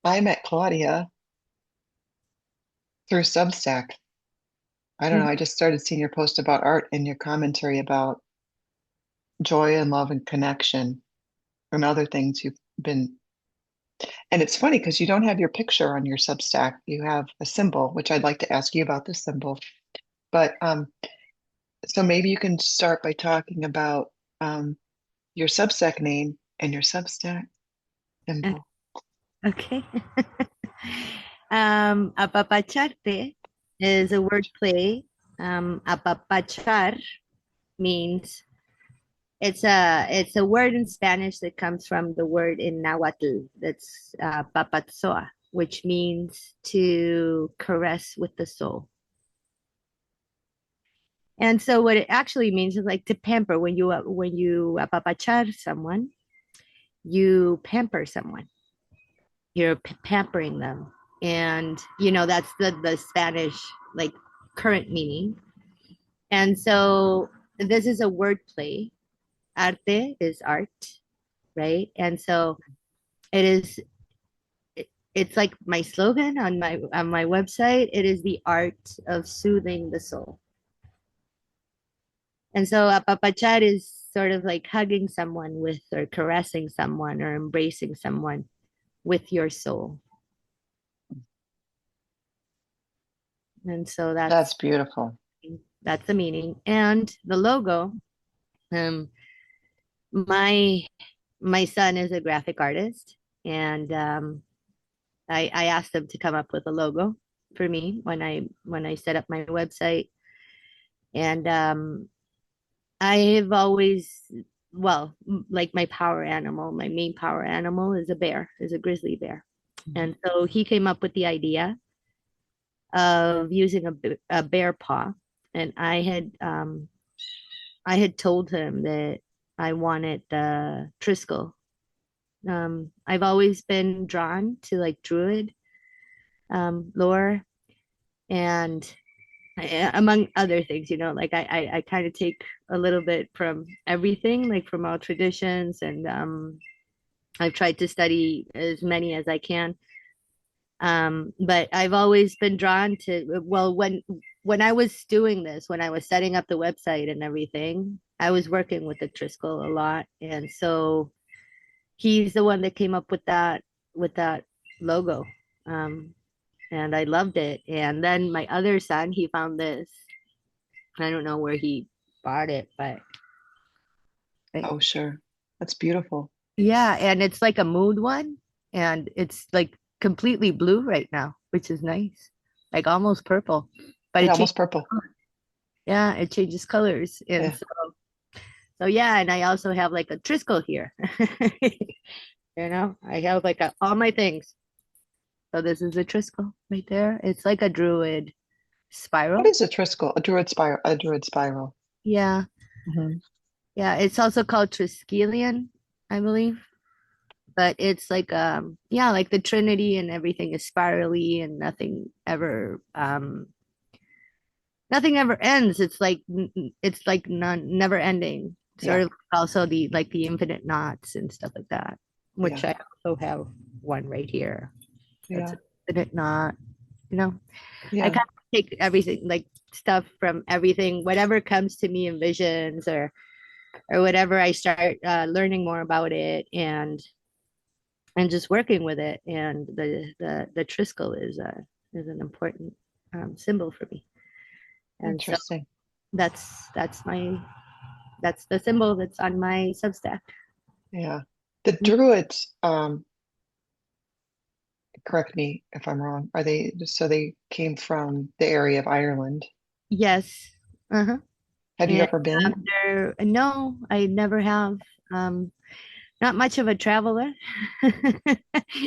I met Claudia through Substack. I don't know. Mhm. I just started seeing your post about art and your commentary about joy and love and connection and other things you've been. And it's funny because you don't have your picture on your Substack. You have a symbol, which I'd like to ask you about this symbol. But so maybe you can start by talking about um, your Substack name and your Substack O- symbol. Okay. Apapacharte is a word play. Apapachar means it's a word in Spanish that comes from the word in Nahuatl that's papatzoa, which means to caress with the soul. And so what it actually means is like to pamper. When you apapachar someone, you pamper someone. You're pampering them, and that's the Spanish like current meaning. And so this is a word play. Arte is art, right? And so it is it's like my slogan on my website. It is the art of soothing the soul. And so apapachar is sort of like hugging someone with, or caressing someone, or embracing someone with your soul. And so That's that's beautiful. that's the meaning. And the logo, um, my my son is a graphic artist, and I asked him to come up with a logo for me when I set up my website. And I have always, well, like my main power animal is a grizzly bear. And so he came up with the idea of using a bear paw. And I had told him that I wanted the Triskel. I've always been drawn to like druid lore, and among other things, like I kind of take a little bit from everything, like from all traditions, and I've tried to study as many as I can. But I've always been drawn to, well, when I was doing this, when I was setting up the website and everything, I was working with the Triskel a lot, and so he's the one that came up with that logo. Um, and I loved it. And then my other son, he found this. I don't know where he bought it, but Oh, sure. That's beautiful. yeah, and it's like a mood one, and it's like completely blue right now, which is nice, like almost purple, but Yeah, it almost changes. purple. Yeah, it changes colors, and Yeah. so yeah, and I also have like a Triskel here. I have like all my things. So this is a Triskel right there. It's like a druid What spiral. is a Triskel? A druid spiral. A druid spiral. Yeah, Hmm. yeah. It's also called Triskelion, I believe. But it's like yeah, like the Trinity, and everything is spirally, and nothing ever ends. It's like never ending. Sort Yeah. of also the infinite knots and stuff like that, which Yeah. I also have one right here. That's Yeah. an infinite knot. You know, I Yeah. kind of take everything, like stuff from everything, whatever comes to me in visions, or whatever. I start learning more about it, and just working with it. And the Triskel is an important symbol for me. And so Interesting. that's the symbol that's on my Substack. Yeah. The Druids, correct me if I'm wrong, are they so they came from the area of Ireland? Yes. Uh-huh. Have you And ever been? no, I never have. Um, Not much of a traveler. I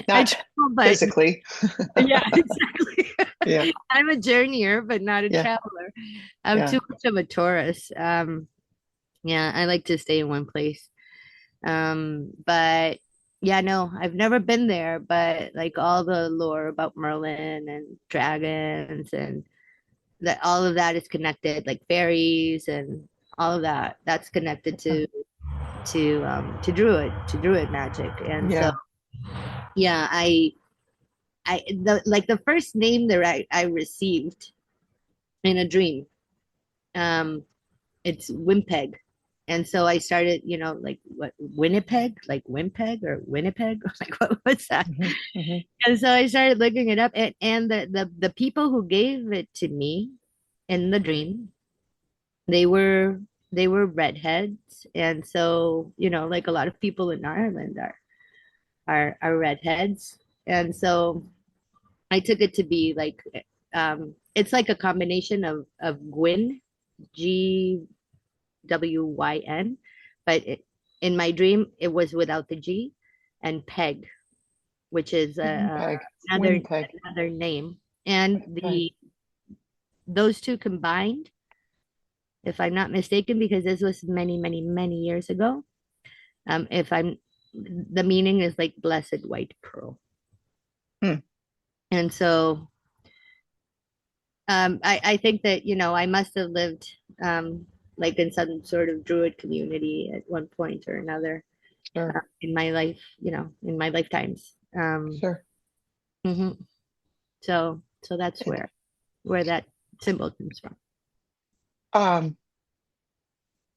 Not travel, but physically. yeah, exactly. Yeah. I'm a journeyer, but not a Yeah. traveler. I'm Yeah. too much of a tourist. Yeah, I like to stay in one place. But yeah, no, I've never been there, but like all the lore about Merlin and dragons, and that all of that is connected, like fairies and all of that. That's connected to druid magic. And so Yeah. yeah, the first name that I received in a dream, um, it's Wimpeg. And so I started, like what Winnipeg, like Wimpeg or Winnipeg, like what was that? Hmm. Hmm. And so I started looking it up, and the people who gave it to me in the dream, they were they were redheads, and so like a lot of people in Ireland are redheads, and so I took it to be like it's like a combination of Gwyn, Gwyn, but in my dream it was without the G, and Peg, which is Winnipeg. another Winnipeg. another name, and Right. the those two combined, if I'm not mistaken, because this was many, many, many years ago. If I'm The meaning is like blessed white pearl. Hmm. And so I think that, I must have lived like in some sort of druid community at one point or another Sure. in my life, in my lifetimes. Sure. Mhm. So that's And, where that symbol comes from. um,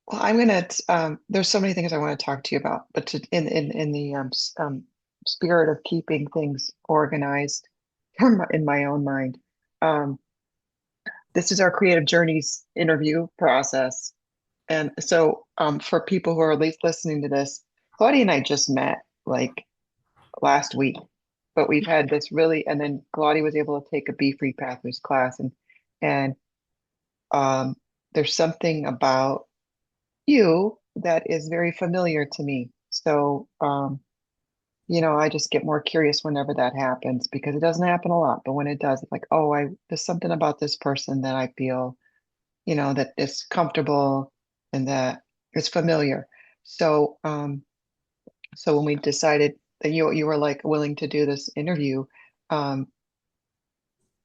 well, I'm gonna. There's so many things I want to talk to you about, but in the spirit of keeping things organized in my own mind, um, this is our creative journeys interview process. And so, for people who are at least listening to this, Claudia and I just met like last week, but we've had this really, and then Claudia was able to take a Be Free Pathways class, and um, there's something about you that is very familiar to me. So, I just get more curious whenever that happens because it doesn't happen a lot, but when it does, it's like, oh, there's something about this person that I feel that is comfortable and that is familiar. So, so when we decided that you were like willing to do this interview, um,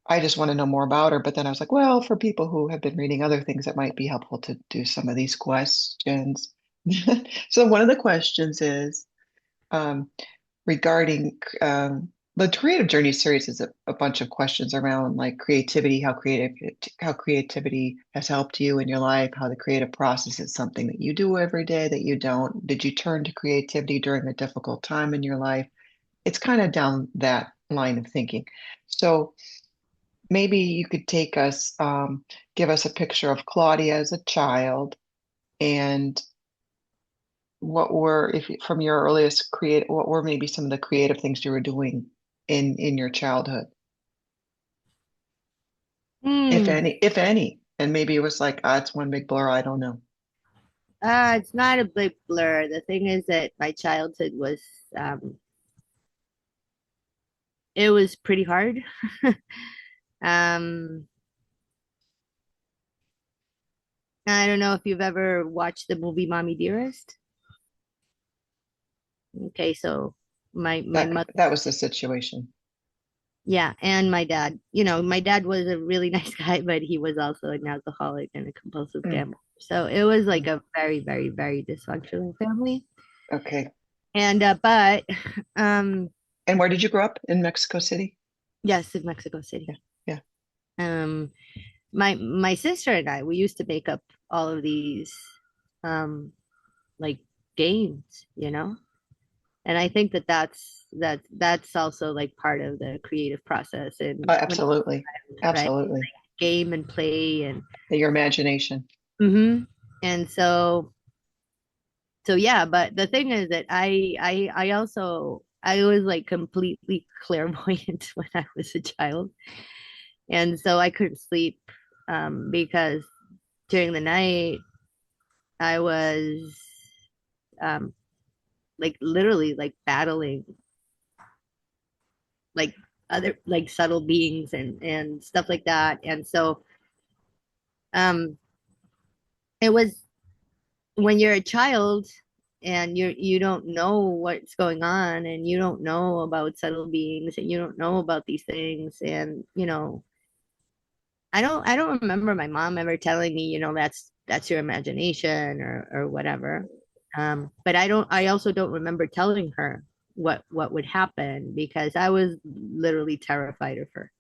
I just want to know more about her. But then I was like, well, for people who have been reading other things, it might be helpful to do some of these questions. So one of the questions is um, regarding the creative journey series is a bunch of questions around like creativity, how creativity has helped you in your life, how the creative process is something that you do every day that you don't. Did you turn to creativity during a difficult time in your life? It's kind of down that line of thinking. So maybe you could give us a picture of Claudia as a child and from your earliest what were maybe some of the creative things you were doing in your childhood, Hmm. if any, and maybe it was like, it's one big blur, I don't know. It's not a big blur. The thing is that my childhood was um, it was pretty hard. um, I don't know if you've ever watched the movie Mommy Dearest. Okay, so my mother, That was the situation. yeah, and my dad. My dad was a really nice guy, but he was also an alcoholic and a compulsive Mm, gambler. So it was like mm. a very, very, very dysfunctional family. Okay. And but um, And where did you grow up? In Mexico City? yes, in Mexico City. Yeah. Yeah. Um, my sister and I, we used to make up all of these um like games, and I think that's also like part of the creative process, and Absolutely. right, Absolutely. game and play and Your imagination. and so yeah. But the thing is that I also I was like completely clairvoyant when I was a child, and so I couldn't sleep because during the night I was um like literally like battling like other like subtle beings and stuff like that. And so um it was when you're a child and you don't know what's going on, and you don't know about subtle beings, and you don't know about these things, and I don't remember my mom ever telling me, that's your imagination or whatever. But I also don't remember telling her what would happen because I was literally terrified of her.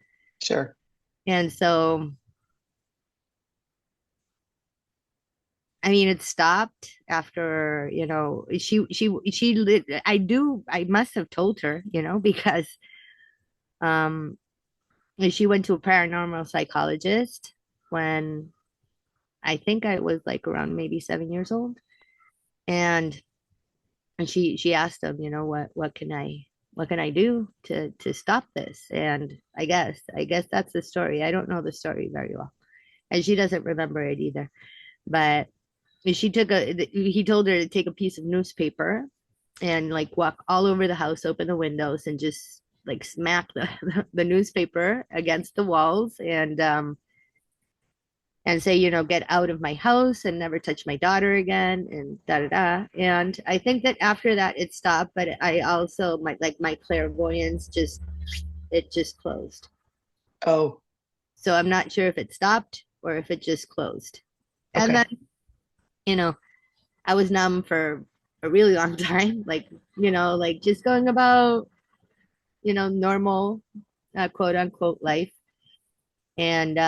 Sure. And so, I mean, it stopped after, I must have told her, because um she went to a paranormal psychologist when I think I was like around maybe 7 years old. And she asked him, what can I do to stop this? And I guess that's the story. I don't know the story very well. And she doesn't remember it either. But he told her to take a piece of newspaper and like walk all over the house, open the windows, and just like smack the newspaper against the walls and say, get out of my house and never touch my daughter again and da da da. And I think that after that it stopped, but I also my clairvoyance just closed. Oh, So I'm not sure if it stopped or if it just closed. And then, okay. you know, I was numb for a really long time, like just going about, normal quote unquote life. And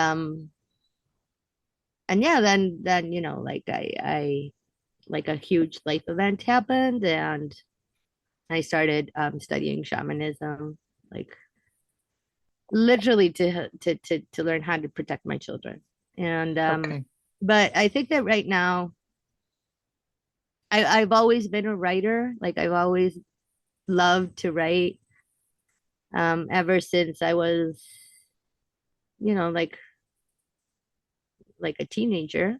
and yeah, then like I like a huge life event happened and I started studying shamanism, like literally to learn how to protect my children. And Okay. but I think that right now I've always been a writer. Like I've always loved to write ever since I was, like a teenager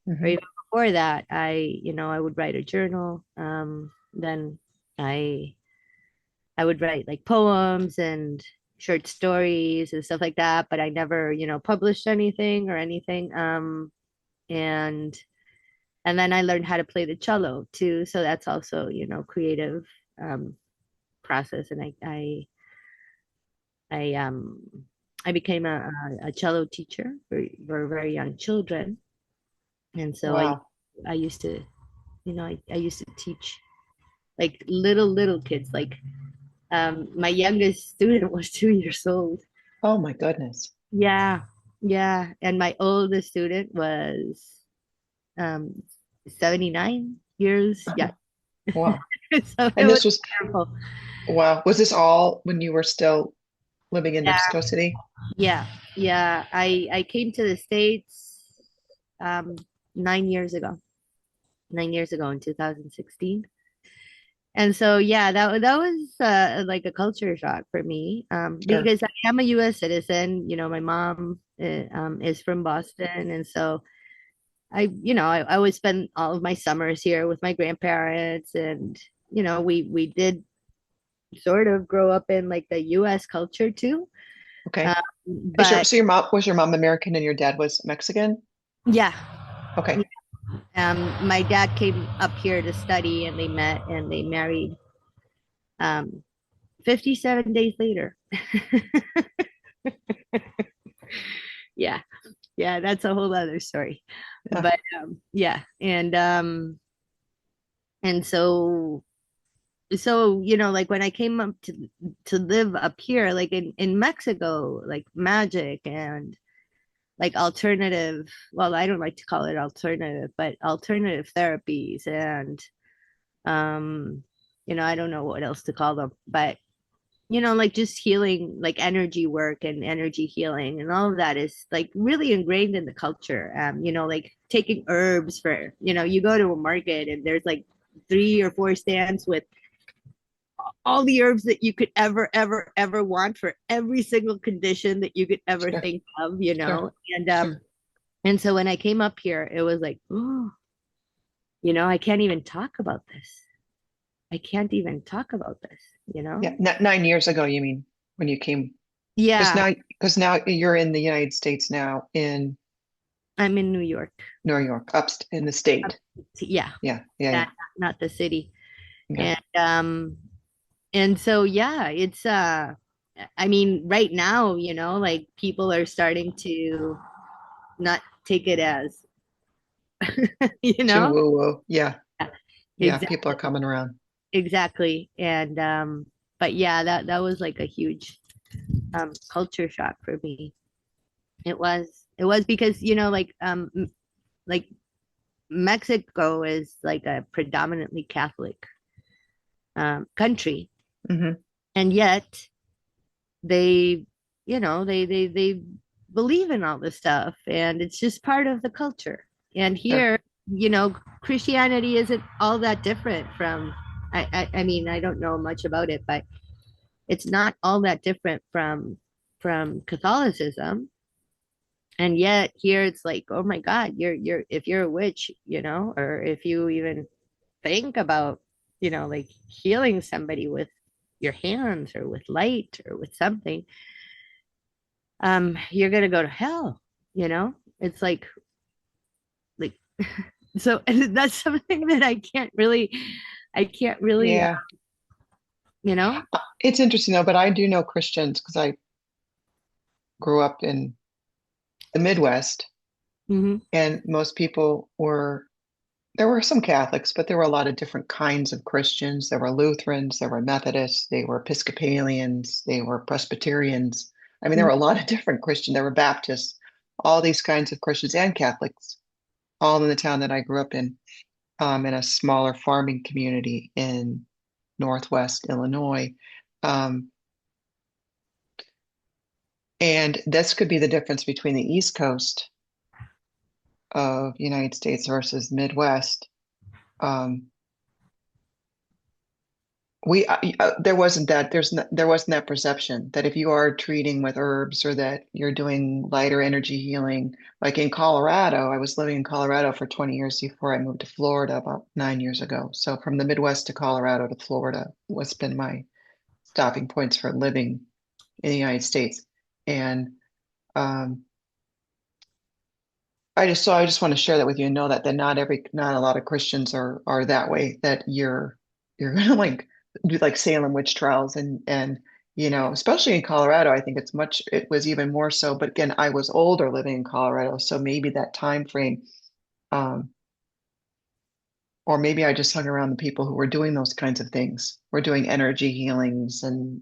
or Hmm. even before that. I would write a journal. Then I I would write like poems and short stories and stuff like that, but I never, published anything or anything. And and then I learned how to play the cello too, so that's also, creative um, process. And I I became a cello teacher for very young children, and so Wow. I used to, I used to teach like little kids. Like my youngest student was 2 years old. Oh my goodness. Yeah, yeah. And my oldest student was um 79 years. Yeah. Wow. So it And was this was, wonderful. wow. Was this all when you were still living in Yeah, Mexico City? yeah, yeah. I came to the States 9 years ago. 9 years ago in 2016. And so yeah, that was like a culture shock for me Sure. because I am a US citizen. My mom is from Boston, and so I always spend all of my summers here with my grandparents, and we did sort of grow up in like the U.S. culture too. Um, Okay. but So your mom, was your mom American and your dad was Mexican? yeah, Okay. my dad came up here to study, and they met and they married 57 days later. Yeah, yeah, that's a whole other story. Yeah. But yeah, and so like when I came up to live up here, like in Mexico, like magic and like alternative, well, I don't like to call it alternative, but alternative therapies and um I don't know what else to call them, but like just healing, like energy work and energy healing and all of that is like really ingrained in the culture. Like taking herbs for, you go to a market and there's like 3 or 4 stands with all the herbs that you could ever want for every single condition that you could ever Sure. think of, Sure. and Sure. and so when I came up here, it was like, oh, I can't even talk about this. I can't even talk about this, Yeah. 9 years ago, you mean, when you came? Yeah, Because now you're in the United States now in I'm in New York. New York, up in the state. Yeah, Yeah. Yeah. yeah, Yeah. not the city. Yeah. And so yeah, it's I mean, right now, like people are starting to not take it as, you Too know? woo woo. Yeah. Yeah, Yeah. People are exactly. coming around. exactly. And but yeah, that was like a huge culture shock for me. It was because, like Mexico is like a predominantly Catholic country, Hmm. and yet they, they believe in all this stuff, and it's just part of the culture. And Sure. here, Christianity isn't all that different from. I mean, I don't know much about it, but it's not all that different from Catholicism. And yet here it's like, oh my God, you're if you're a witch, or if you even think about, like healing somebody with your hands or with light or with something, you're gonna go to hell, you know? It's like so and that's something that I can't really Yeah. you know? It's interesting though, but I do know Christians because I grew up in the Midwest, Hmm. and most people were, there were some Catholics, but there were a lot of different kinds of Christians. There were Lutherans, there were Methodists, they were Episcopalians, they were Presbyterians. I mean, there were a lot of different Christians. There were Baptists, all these kinds of Christians and Catholics, all in the town that I grew up in a smaller farming community in Northwest Illinois. Um, and this could be the difference between the East Coast of United States versus Midwest. Um, we there wasn't that there wasn't that perception that if you are treating with herbs or that you're doing lighter energy healing, like in Colorado. I was living in Colorado for 20 years before I moved to Florida about 9 years ago. So from the Midwest to Colorado to Florida was been my stopping points for living in the United States. And um, I just want to share that with you and know that not a lot of Christians are that way, that you're gonna like do like Salem witch trials and especially in Colorado. I think it was even more so. But again, I was older living in Colorado, so maybe that time frame, um, or maybe I just hung around the people who were doing those kinds of things. We're doing energy healings and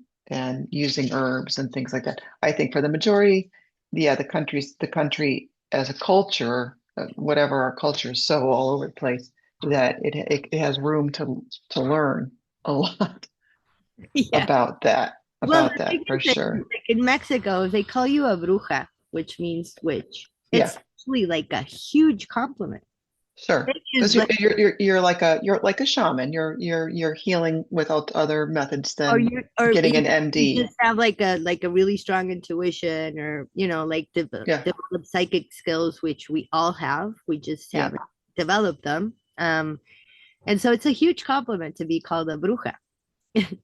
using herbs and things like that. I think for the majority, yeah, the country as a culture, whatever our culture is so all over the place that it has room to learn a lot Yeah. about that Well, about the thing that for is that sure. like in Mexico, they call you a bruja, which means witch. Yeah, It's actually like a huge compliment. They sure. use Because like, you're like a shaman. You're healing without other methods or than you, or getting you an you MD. just have like a really strong intuition, or like Yeah, develop psychic skills, which we all have. We just yeah. haven't developed them. And so it's a huge compliment to be called a bruja.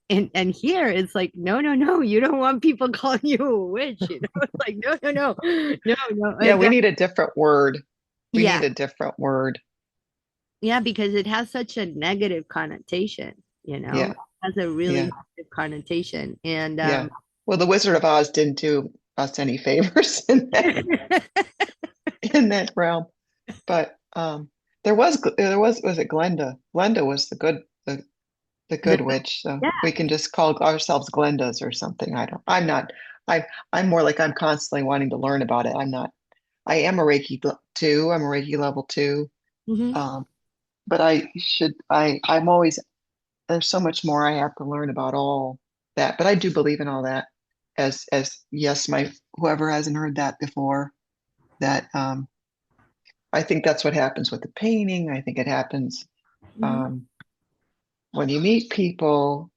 And here it's like, no, no, no, you don't want people calling you a witch. It's like, no, no, no, no, no. Yeah, In we fact, need a different word. We yeah, need a different word. yeah, because it has such a negative connotation. Yeah, It has a really yeah, negative connotation. And yeah. Well, the Wizard of Oz didn't do us any favors in that realm. But was it Glenda? Glenda was the the good witch. So yeah. we can just call ourselves Glendas or something. I'm not. I'm more like I'm constantly wanting to learn about it. I'm not. I am a Reiki 2. I'm a Reiki level 2. Hmm. Um, but I'm always, there's so much more I have to learn about all that. But I do believe in all that. As yes, my whoever hasn't heard that before, that I think that's what happens with the painting. I think it happens Hmm. um, when you meet people,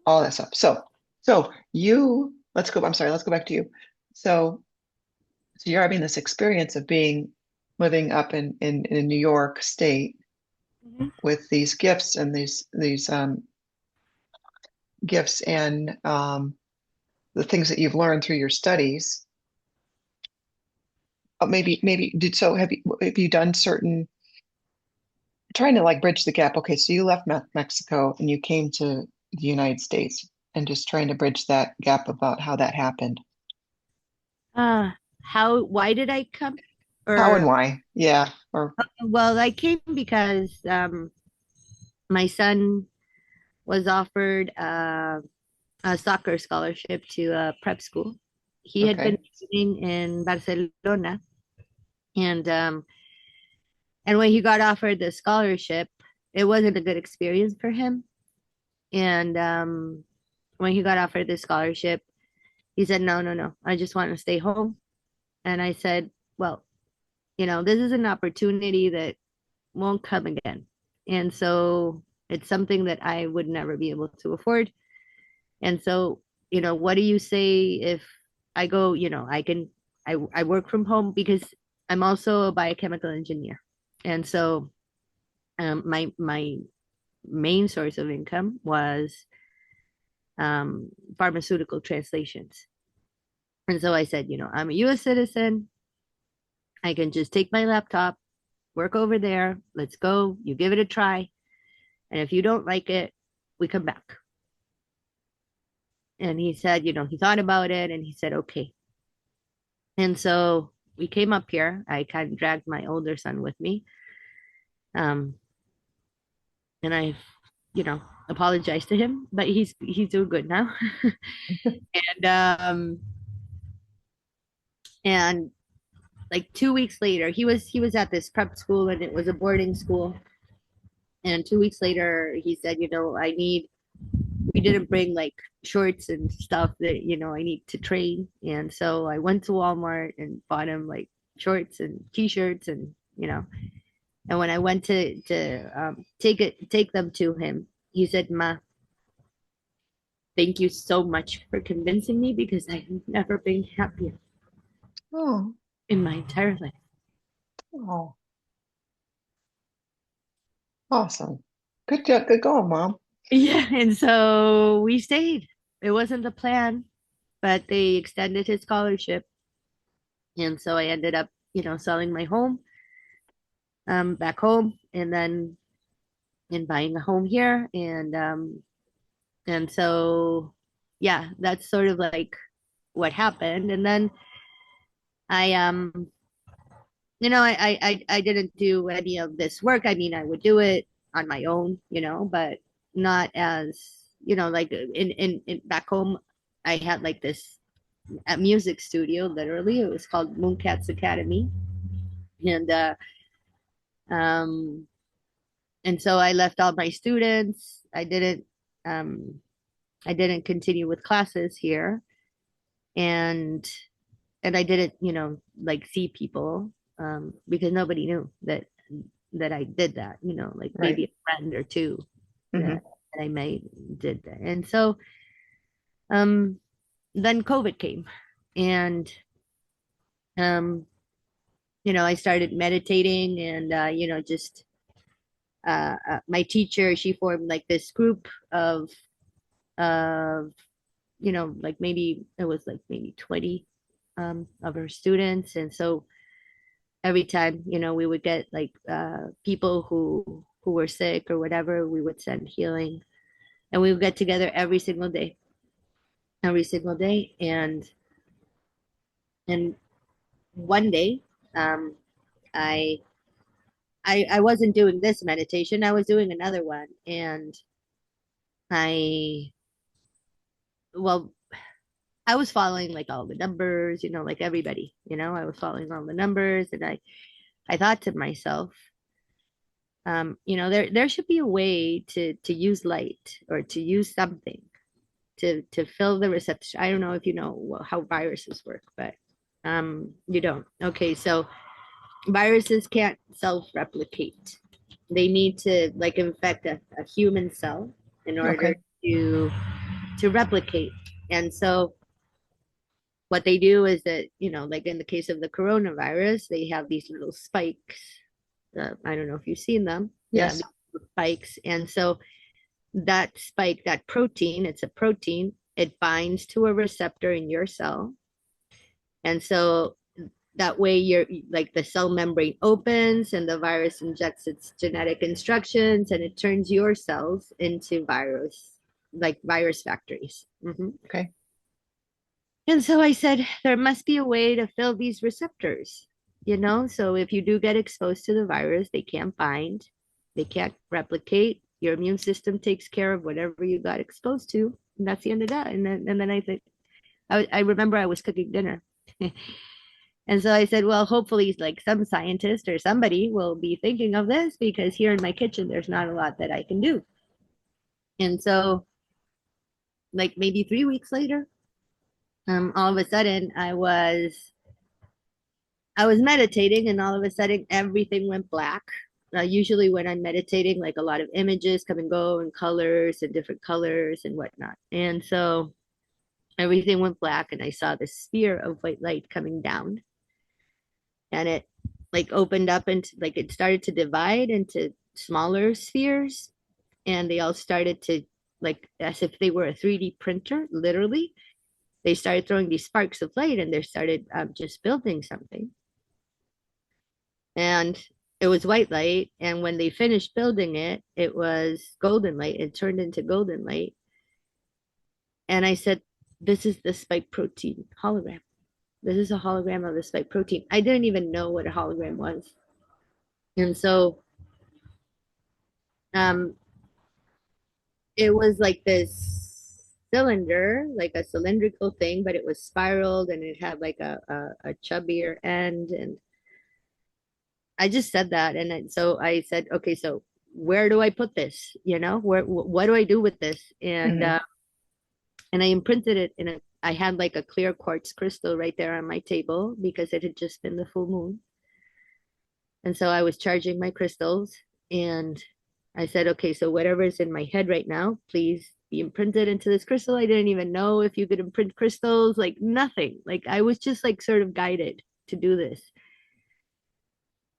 all that stuff. So let's go. I'm sorry. Let's go back to you. So, so you're having this experience of living up in New York State with these gifts and these gifts and the things that you've learned through your studies. Maybe did so. Have you done certain trying to like bridge the gap? Okay, so you left Mexico and you came to the United States, and just trying to bridge that gap about how that happened. Why did I come? How and Or, why? Yeah. Or well, I came because my son was offered a soccer scholarship to a prep school. He had been Okay. living in Barcelona, and um, and when he got offered the scholarship, it wasn't a good experience for him. And when he got offered the scholarship, he said, "No, no, no, I just want to stay home." And I said, "Well, this is an opportunity that won't come again, and so it's something that I would never be able to afford." And so, what do you say if I go, I work from home because I'm also a biochemical engineer. And so my main source of income was pharmaceutical translations. And so I said, I'm a US citizen. I can just take my laptop, work over there. Let's go. You give it a try. And if you don't like it, we come back. And he said, he thought about it and he said, okay. And so we came up here. I kind of dragged my older son with me. Um, and I, apologized to him, but he's doing good now. and and like 2 weeks later, he was at this prep school and it was a boarding school. And 2 weeks later, he said, we didn't bring like shorts and stuff that, I need to train. And so I went to Walmart and bought him like shorts and t-shirts and when I went to take them to him, he said, "Ma, thank you so much for convincing me because I've never been happier Oh, in my entire life." oh, awesome. Good job. Good going, Mom. Yeah, and so we stayed. It wasn't the plan, but they extended his scholarship, and so I ended up, selling my home, back home, and then buying a home here, and so yeah, that's sort of like what happened, and then I I didn't do any of this work. I mean, I would do it on my own, but not as, like in back home, I had like this a music studio, literally. It was called Mooncats Academy. And um and so I left all my students. Um I didn't continue with classes here. And I didn't, like see people because nobody knew that I did that, like Right. maybe a friend or two that, Hmm. that I may did that. And so um then COVID came and um I started meditating and just my teacher, she formed like this group of like maybe it was like maybe 20 of her students. And so every time we would get like people who were sick or whatever, we would send healing, and we would get together every single day. And one day um i I wasn't doing this meditation, I was doing another one. And I well I was following like all the numbers, like everybody, I was following all the numbers. And I thought to myself, there should be a way to use light or to use something to fill the receptor. I don't know if you know how viruses work, but you don't. Okay, so viruses can't self-replicate. They need to like infect a human cell in order Okay. to replicate. And so what they do is that, like in the case of the coronavirus, they have these little spikes. I don't know if you've seen them. They have Yes. these little spikes. And so that spike, that protein, it's a protein, it binds to a receptor in your cell. And so that way you're like the cell membrane opens and the virus injects its genetic instructions and it turns your cells into like virus factories. Okay. And so I said, there must be a way to fill these receptors, so if you do get exposed to the virus, they can't bind, they can't replicate. your immune system takes care of whatever you got exposed to. And that's the end of that. And then I think I remember I was cooking dinner. And so I said, well, hopefully, like some scientist or somebody will be thinking of this because here in my kitchen, there's not a lot that I can do. And so, like maybe 3 weeks later, all of a sudden, I was meditating, and all of a sudden, everything went black. Usually, when I'm meditating, like a lot of images come and go, and colors and different colors and whatnot. And so everything went black, and I saw this sphere of white light coming down, and it like opened up into like it started to divide into smaller spheres, and they all started to like as if they were a 3D printer, literally. They started throwing these sparks of light, and they started just building something. And it was white light, and when they finished building it, it was golden light. It turned into golden light, and I said, this is the spike protein hologram. This is a hologram of the spike protein. I didn't even know what a hologram was. And so um, it was like this cylinder, like a cylindrical thing, but it was spiraled, and it had like a chubbier end. And I just said that. So I said, okay, so where do I put this? What do I do with this? Hmm. And I imprinted it I had like a clear quartz crystal right there on my table because it had just been the full moon. And so I was charging my crystals, and I said, okay, so whatever is in my head right now, please be imprinted into this crystal. I didn't even know if you could imprint crystals, like nothing. Like I was just like sort of guided to do this.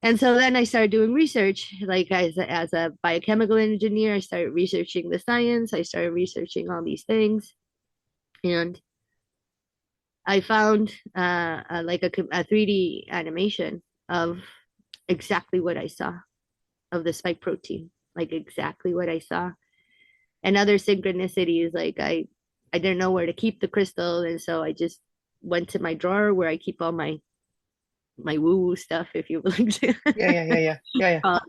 And so then I started doing research, like as a biochemical engineer, I started researching the science. I started researching all these things. And I found like a 3D animation of exactly what I saw of the spike protein, like exactly what I saw. And other synchronicities, like I didn't know where to keep the crystal, and so I just went to my drawer where I keep all my woo woo stuff, if you will. Yeah, yeah, yeah, yeah, yeah, yeah. uh,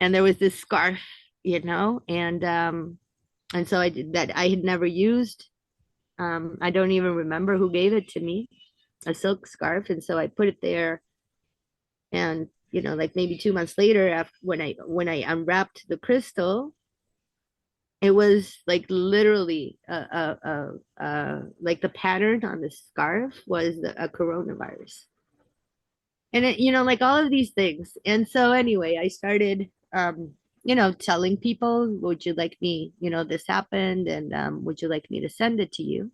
and there was this scarf, and so I did that I had never used. I don't even remember who gave it to me, a silk scarf, and so I put it there. And like maybe 2 months later, after when I unwrapped the crystal, it was like literally like the pattern on the scarf was a coronavirus, and like all of these things. And so anyway, I started telling people, would you like me, this happened, and would you like me to send it to you,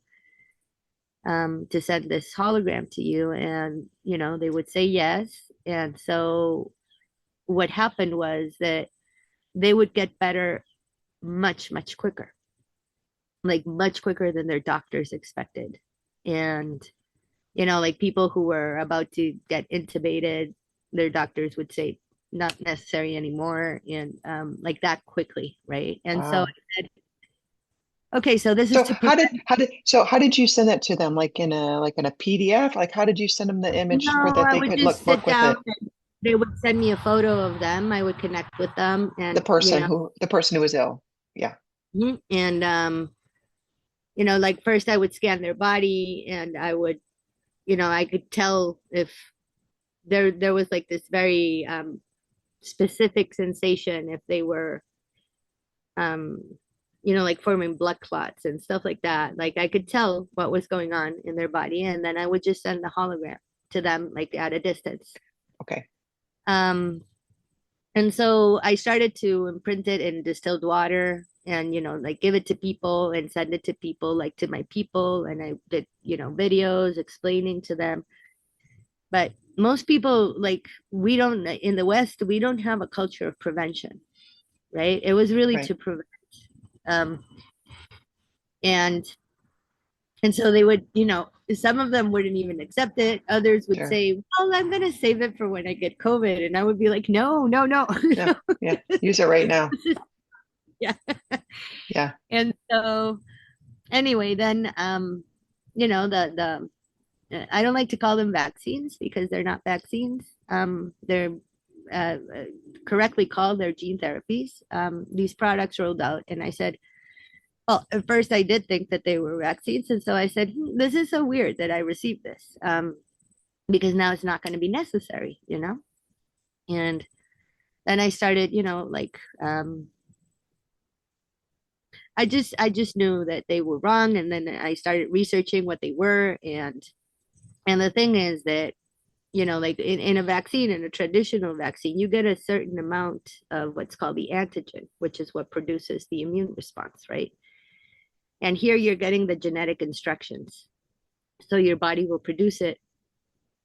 to send this hologram to you? And they would say yes. And so what happened was that they would get better much, much quicker, like much quicker than their doctors expected. And, like people who were about to get intubated, their doctors would say, not necessary anymore. And like that quickly. Right. And so Wow. I said, okay, so this is So to prevent. how did you send that to them? Like in a PDF? Like how did you send them the image for No, that I they would could just look sit with down, it? and they would send me a photo of them. I would connect with them, and The person who was ill. Yeah. and like first I would scan their body, and I could tell if there was like this very specific sensation if they were um like forming blood clots and stuff like that. Like I could tell what was going on in their body, and then I would just send the hologram to them like at a distance. Okay. Um and so I started to imprint it in distilled water, and like give it to people and send it to people, like to my people, and I did videos explaining to them. But most people, like, we don't, in the West, we don't have a culture of prevention, right? It was really Right. to prevent. Um, and and so they would, some of them wouldn't even accept it. Others would Sure. say, well, I'm gonna save it for when I get COVID. And I would be like, no, no, no. Yeah. Yeah. Use it right now. Yeah. Yeah. And so anyway, then the I don't like to call them vaccines because they're not vaccines. They're correctly called their gene therapies. These products rolled out, and I said, well, at first I did think that they were vaccines, and so I said, this is so weird that I received this, because now it's not going to be necessary, you know. And then I started, like, I just knew that they were wrong, and then I started researching what they were, and the thing is that, like in a vaccine, in a traditional vaccine, you get a certain amount of what's called the antigen, which is what produces the immune response, right? And here you're getting the genetic instructions. So your body will produce it,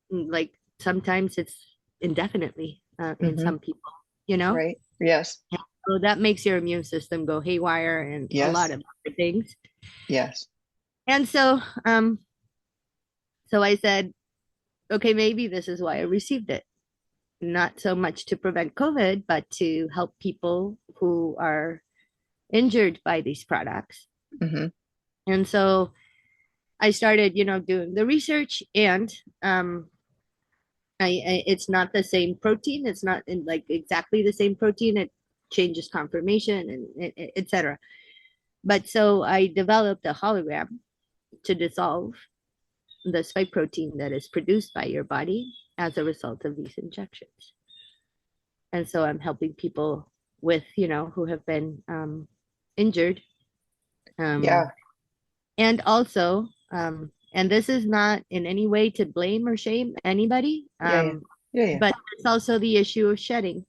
like sometimes it's indefinitely, in Hmm. some people, you know? Right. Yes. So that makes your immune system go haywire and a lot Yes. of other things. Yes. And so I said, okay, maybe this is why I received it. Not so much to prevent COVID, but to help people who are injured by these products. Hmm. And so I started, doing the research, and it's not the same protein. It's not in like exactly the same protein. It changes conformation and etc. But so I developed a hologram to dissolve the spike protein that is produced by your body as a result of these injections. And so I'm helping people with, who have been injured, um, Yeah. and also, and this is not in any way to blame or shame anybody, Yeah. Yeah. Yeah. Yeah. but it's also the issue of shedding.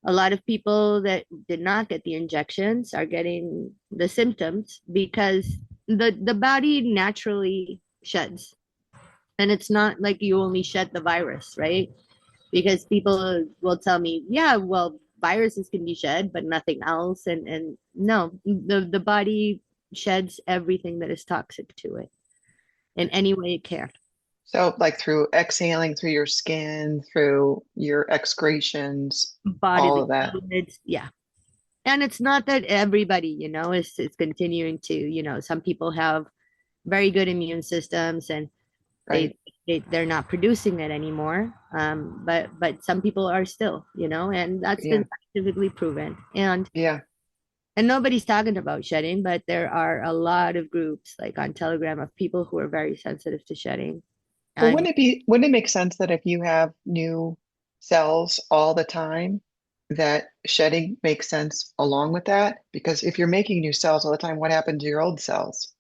A lot of people that did not get the injections are getting the symptoms because the body naturally sheds, and it's not like you only shed the virus, right? Because people will tell me, yeah, well, viruses can be shed but nothing else, and no, the body sheds everything that is toxic to it in any way it can. So, like through exhaling through your skin, through your excretions, all Bodily of that. fluids, yeah. And it's not that everybody, is continuing to, some people have very good immune systems, and Right. they, they're not producing it anymore. But some people are still, and that's been Yeah. scientifically proven. Yeah. And nobody's talking about shedding, but there are a lot of groups like on Telegram of people who are very sensitive to shedding. Well, And wouldn't it make sense that if you have new cells all the time, that shedding makes sense along with that? Because if you're making new cells all the time, what happened to your old cells?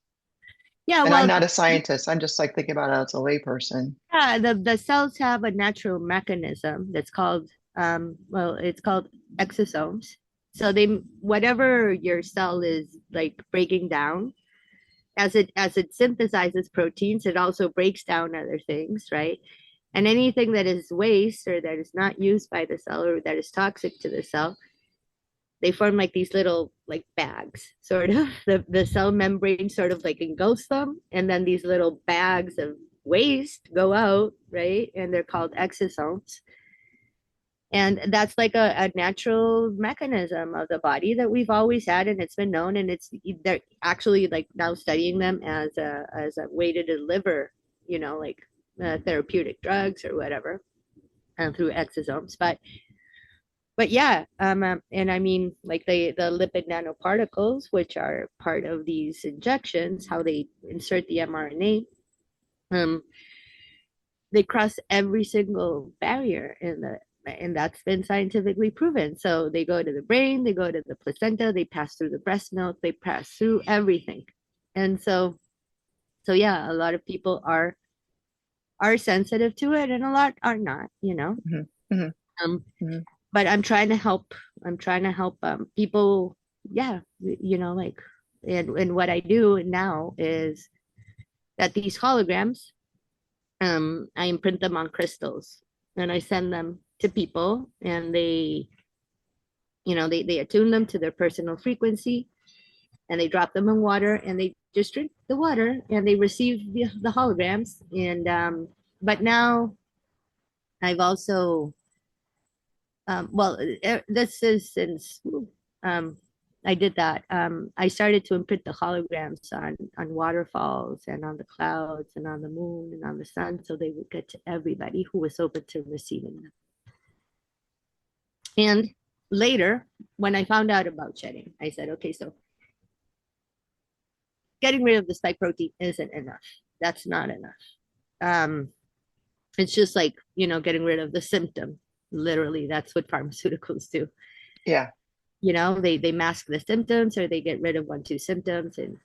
yeah, And I'm well, not a scientist. I'm just like thinking about it as a layperson. yeah, the cells have a natural mechanism that's called, well, it's called exosomes. So they, whatever your cell is like breaking down, as it synthesizes proteins, it also breaks down other things, right? And anything that is waste or that is not used by the cell or that is toxic to the cell, they form like these little like bags, sort of. The cell membrane sort of like engulfs them, and then these little bags of waste go out, right? And they're called exosomes. And that's like a natural mechanism of the body that we've always had, and it's been known, and they're actually like now studying them as a way to deliver, like therapeutic drugs or whatever, through exosomes. But yeah, and I mean, like the lipid nanoparticles, which are part of these injections, how they insert the mRNA, um, they cross every single barrier and that's been scientifically proven. So they go to the brain, they go to the placenta, they pass through the breast milk, they pass through everything. And so yeah, a lot of people are sensitive to it, and a lot are not. Hmm. Hmm. Um, Hmm. but I'm trying to help people, yeah, like, and what I do now is that these holograms, I imprint them on crystals, and I send them to people, and they attune them to their personal frequency, and they drop them in water, and they just drink the water, and they receive the holograms. And but now I've also, well, this is since, um, I did that. I started to imprint the holograms on waterfalls and on the clouds and on the moon and on the sun, so they would get to everybody who was open to receiving them. And later, when I found out about shedding, I said, okay, so getting rid of the spike protein isn't enough. That's not enough. Um, it's just like, getting rid of the symptom. Literally, that's what pharmaceuticals do. Yeah, They mask the symptoms, or they get rid of one, two symptoms, and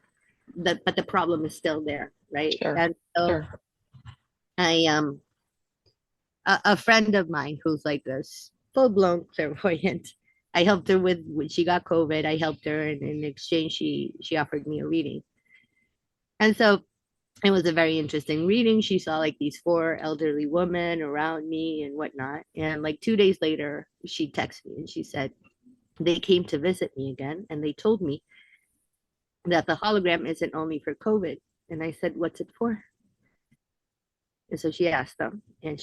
but the problem is still there, right? sure, And so sure. I a friend of mine who's like this full-blown clairvoyant, I helped her with when she got COVID. I helped her, and in exchange she offered me a reading. And so it was a very interesting reading. She saw like these four elderly women around me and whatnot. And like 2 days later, she texted me and she said, they came to visit me again and they told me that the hologram isn't only for COVID. And I said, what's it for? And so she asked them, and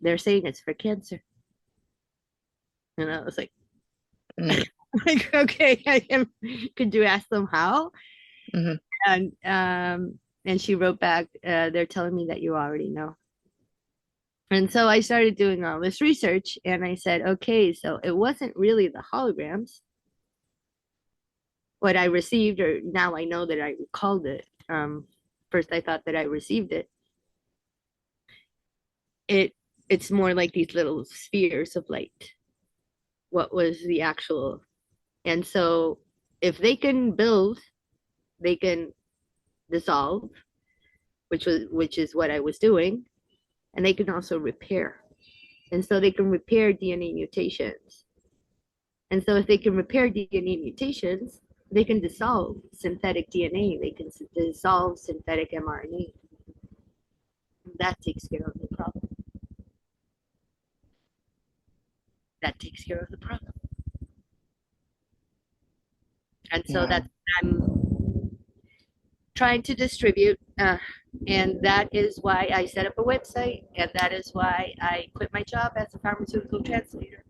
they're saying it's for cancer. And I was like, Mm, okay, could you ask them how? hmm. And she wrote back, they're telling me that you already know. And so I started doing all this research and I said, okay, so it wasn't really the holograms, what I received, or now I know that I recalled it. First I thought that I received it. It it's more like these little spheres of light. What was the actual? And so if they can build, they can dissolve, which is what I was doing, and they can also repair. And so they can repair DNA mutations. And so if they can repair DNA mutations, they can dissolve synthetic DNA. They can dissolve synthetic mRNA. That takes care of the problem. That takes care of the problem. And so Yeah. that's what I'm trying to distribute. And that is why I set up a website. And that is why I quit my job as a pharmaceutical translator.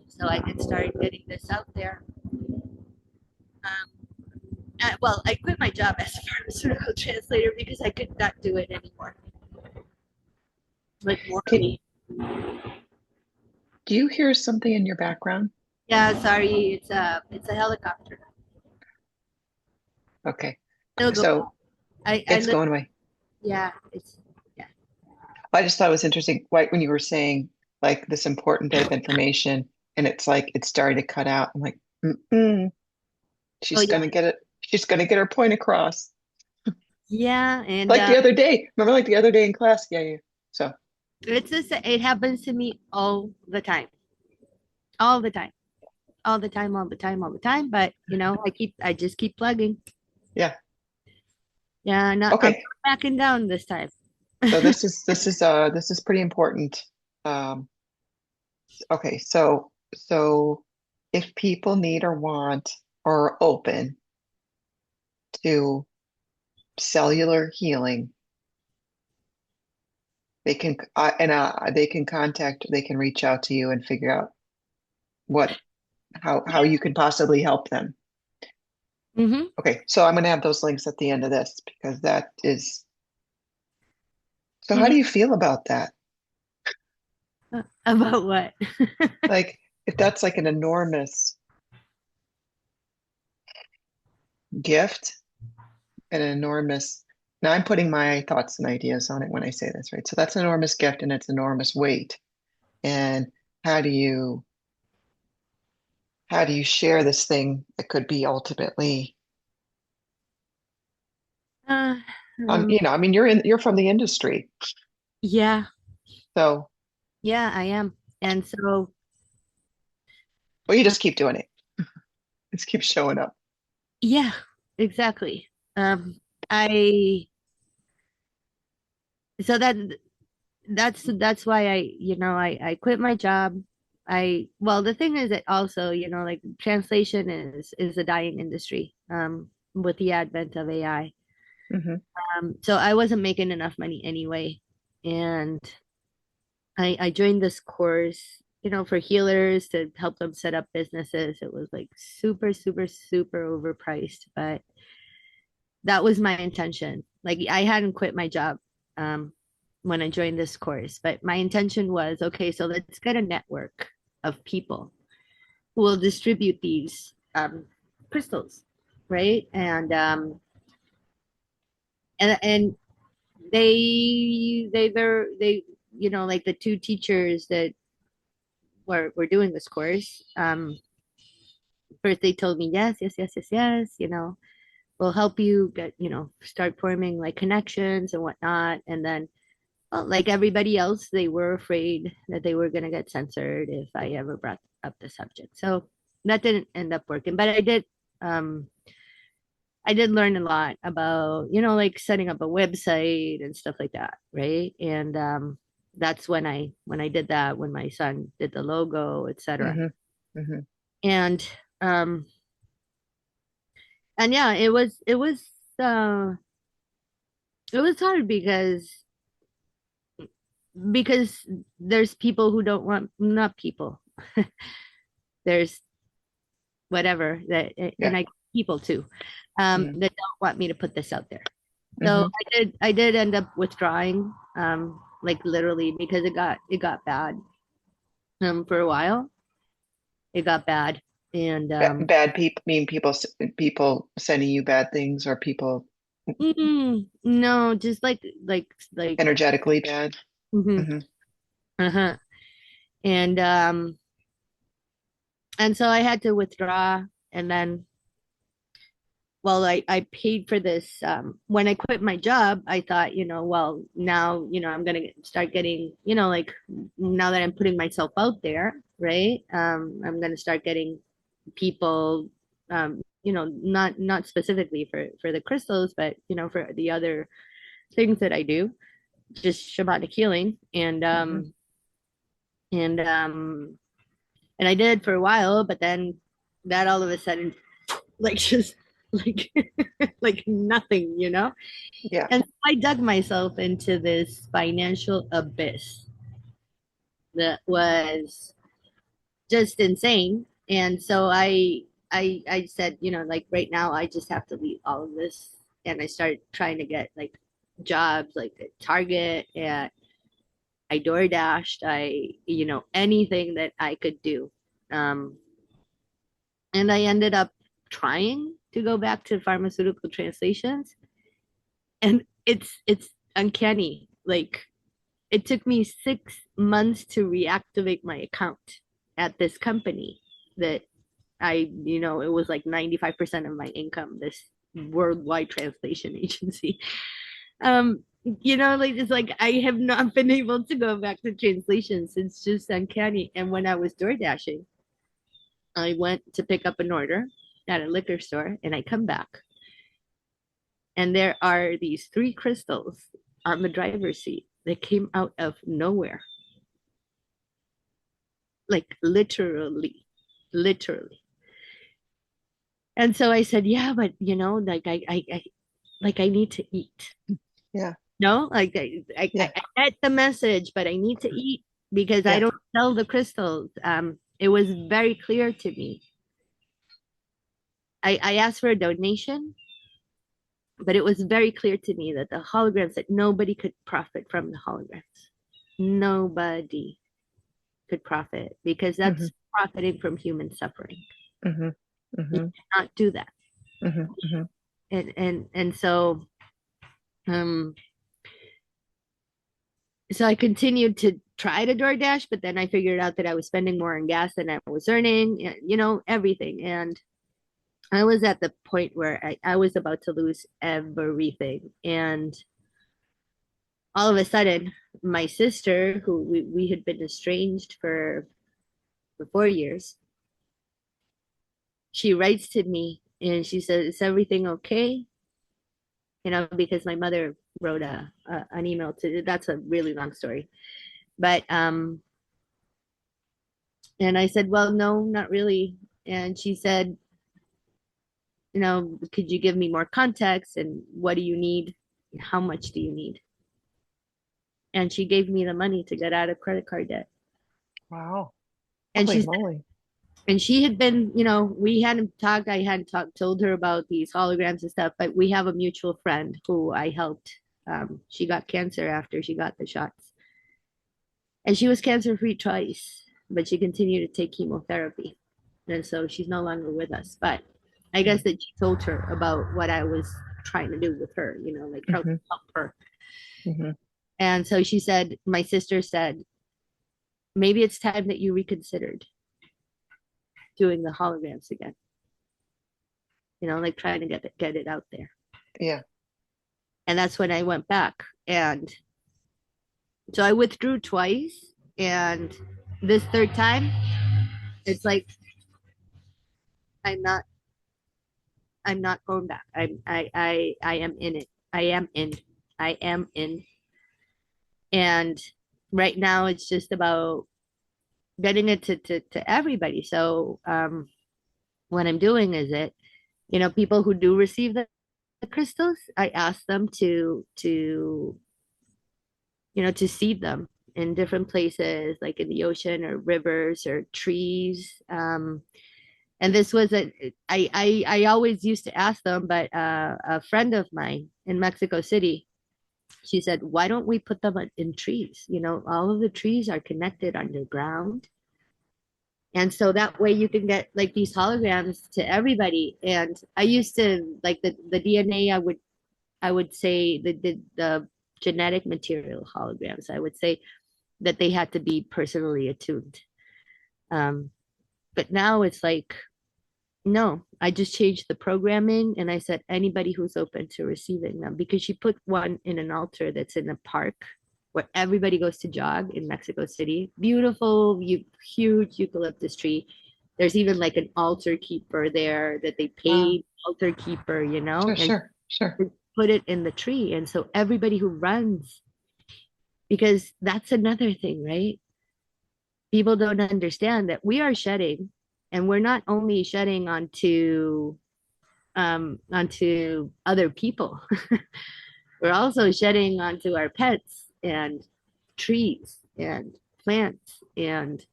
So I can start getting this out there. Well, I quit my job as a pharmaceutical translator because I could not do it anymore. Like Can, morally. do you hear something in your background? Yeah, sorry, it's a helicopter. Okay. It'll go. So I it's live. going away. Yeah, yeah. I just thought it was interesting, right when you were saying like this important bit of information, and it's like it's starting to cut out. I'm like, mm-mm, Oh she's yeah, gonna get it. She's gonna get her point across. yeah, and Like the other day. Remember, like the other day in class? Yeah, yeah. So it happens to me all the time, all the time, all the time, all the time, all the time. But I just keep plugging. yeah. Yeah, I'm not Okay. backing down this time. So this is pretty important. Um, okay, so if people need or want or are open to cellular healing, they can contact, they can reach out to you and figure out what how you could possibly help them. Mm-hmm. Okay, so I'm going to have those links at the end of this because that is. So how do Mm-hmm. you feel about that? About what? Like if that's like an enormous gift, an enormous. Now I'm putting my thoughts and ideas on it when I say this, right? So that's an enormous gift and it's enormous weight. And how do you how do you share this thing that could be ultimately, Uh, um, I mean, you're from the industry, yeah, so yeah, I am. And so, well, you just keep doing it. Just keep showing up. yeah, exactly. I so that's why I quit my job. Well, the thing is that also, like translation is a dying industry, with the advent of AI. Hmm. So I wasn't making enough money anyway. And I joined this course, for healers to help them set up businesses. It was like super, super, super overpriced, but that was my intention. Like I hadn't quit my job um when I joined this course, but my intention was, okay, so let's get a network. of people who will distribute these crystals, right? And they you know, like the two teachers that were doing this course, first they told me yes, yes, yes, yes, yes, you know, we'll help you get, you know, start forming like connections and whatnot. And then, well, like everybody else, they were afraid that they were going to get censored if I ever brought up the subject. So that didn't end up working. But um, I did learn a lot about, you know, like setting up a website and stuff like that, right? And that's when I did that, when my son did the logo, etc. Hmm. Hmm. And um, and yeah, uh, it was hard because there's people who don't want, not people, there's whatever that, Yeah. and I people too, Hmm. that don't want me to put this out there. So Hmm. I did end up withdrawing, like literally, because it got bad. For a while it got bad. And Bad people mean people sending you bad things, or people no, just like energetically bad. mhm, Hmm. uh-huh. And and so I had to withdraw. And then, well, I paid for this. When I quit my job, I thought, you know, well, now, you know, I'm gonna start getting, you know, like now that I'm putting myself out there, right? I'm gonna start getting people, you know, not specifically for the crystals, but you know, for the other things that I do, just shamanic healing. Hmm. And and I did for a while, but then that all of a sudden, like, just like like nothing, you know. Yeah. And so I dug myself into this financial abyss that was just insane. And so I said, you know, like right now I just have to leave all of this. And I started trying to get like jobs like at Target, and I door dashed, I, you know, anything that I could do. Um, and I ended up trying to go back to pharmaceutical translations, and it's uncanny. Like, it took me 6 months to reactivate my account at this company that I, you know, it was like 95% of my income, this worldwide translation agency. You know, like it's like I have not been able to go back to translations. It's just uncanny. And when I was door dashing, I went to pick up an order at a liquor store, and I come back and there are these three crystals on the driver's seat that came out of nowhere, like literally, literally. And so I said, yeah, but you know, like like I need to eat. Yeah. No, like Yeah. I get the message, but I need to eat because I Yeah. don't sell the crystals. It was very clear to me. I asked for a donation, but it was very clear to me that the holograms, that nobody could profit from the holograms. Nobody could profit because Hmm. that's profiting from human suffering. Hmm. You Hmm. cannot do that. Hmm. Hmm. And so um so I continued to try to DoorDash, but then I figured out that I was spending more on gas than I was earning, you know, everything. And I was at the point where I was about to lose everything. And all of a sudden, my sister, who we had been estranged for 4 years, she writes to me and she says, "Is everything okay?" You know, because my mother wrote an email to, that's a really long story. But and I said, "Well, no, not really." And she said, "You know, could you give me more context, and what do you need? How much do you need?" And she gave me the money to get out of credit card debt. Wow. And Holy she moly. and she had been, you know, we hadn't talked, I hadn't talked, told her about these holograms and stuff, but we have a mutual friend who I helped. She got cancer after she got the shots, and she was cancer free twice. but she continued to take chemotherapy. And so she's no longer with us. But I guess Mm-hmm. that she told her about what I was trying to do with her, like help Mm-hmm. her. Mm-hmm. And so she said, my sister said, maybe it's time that you reconsidered doing the holograms again, like trying to get it out there. Yeah. And that's when I went back. And so I withdrew twice. And this third time, it's like I'm not I'm not going back. I am in it. I am in. I am in. And right now it's just about getting it to everybody. So what I'm doing is people who do receive the crystals, I ask them to seed them in different places, like in the ocean or rivers or trees. And this was I always used to ask them, but a friend of mine in Mexico City, she said, why don't we put them in trees? All of the trees are connected underground. And so that way you can get like these holograms to everybody. And I used to like the DNA, I would say the genetic material holograms, I would say that they had to be personally attuned. Um, but now it's like, no, I just changed the programming and I said anybody who's open to receiving them, because she put one in an altar that's in a park where everybody goes to jog in Mexico City. Beautiful, huge eucalyptus tree. There's even like an altar keeper there that they Wow. paid altar keeper, Sure, and sure, sure. put it in the tree. And so everybody who runs, because that's another thing, right? People don't understand that we are shedding, and we're not only shedding onto other people. We're also shedding onto our pets and trees and plants and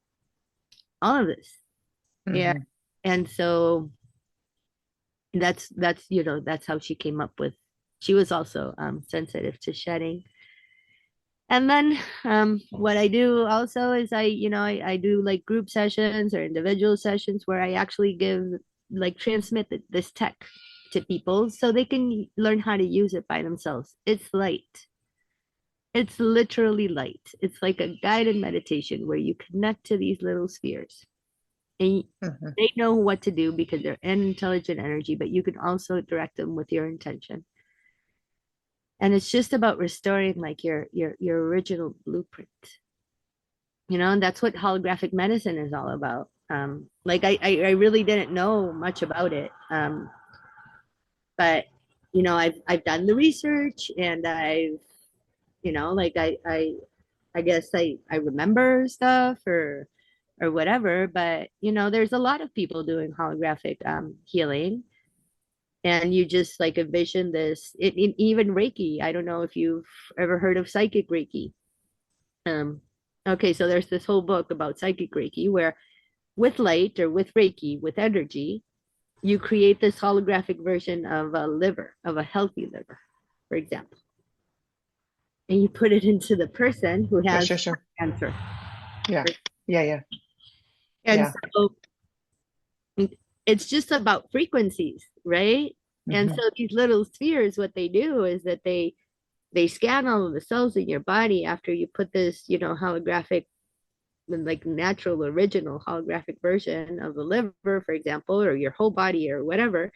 all of this. Yeah. Mm-hmm. And so that's how she came up with. She was also sensitive to shedding. And then what I do also is I do like group sessions or individual sessions where I actually transmit this tech to people so they can learn how to use it by themselves. It's light. It's literally light. It's like a guided meditation where you connect to these little spheres and Mm-hmm. they know what to do because they're an intelligent energy, but you can also direct them with your intention. And it's just about restoring like your original blueprint. And that's what holographic medicine is all about. Like I really didn't know much about it. But I've done the research and like I guess I remember stuff or whatever, but there's a lot of people doing holographic healing, and you just like envision this even Reiki. I don't know if you've ever heard of psychic Reiki. Um, okay, so there's this whole book about psychic Reiki where with light or with Reiki, with energy, you create this holographic version of a liver, of a healthy liver, for example. And you put it into the person who Sure, has sure, sure. cancer. Yeah. Yeah, yeah, And yeah. so it's just about frequencies, right? And Mm-hmm. so these little spheres, what they do is that they scan all of the cells in your body after you put this, holographic, like natural original holographic version of the liver, for example, or your whole body or whatever.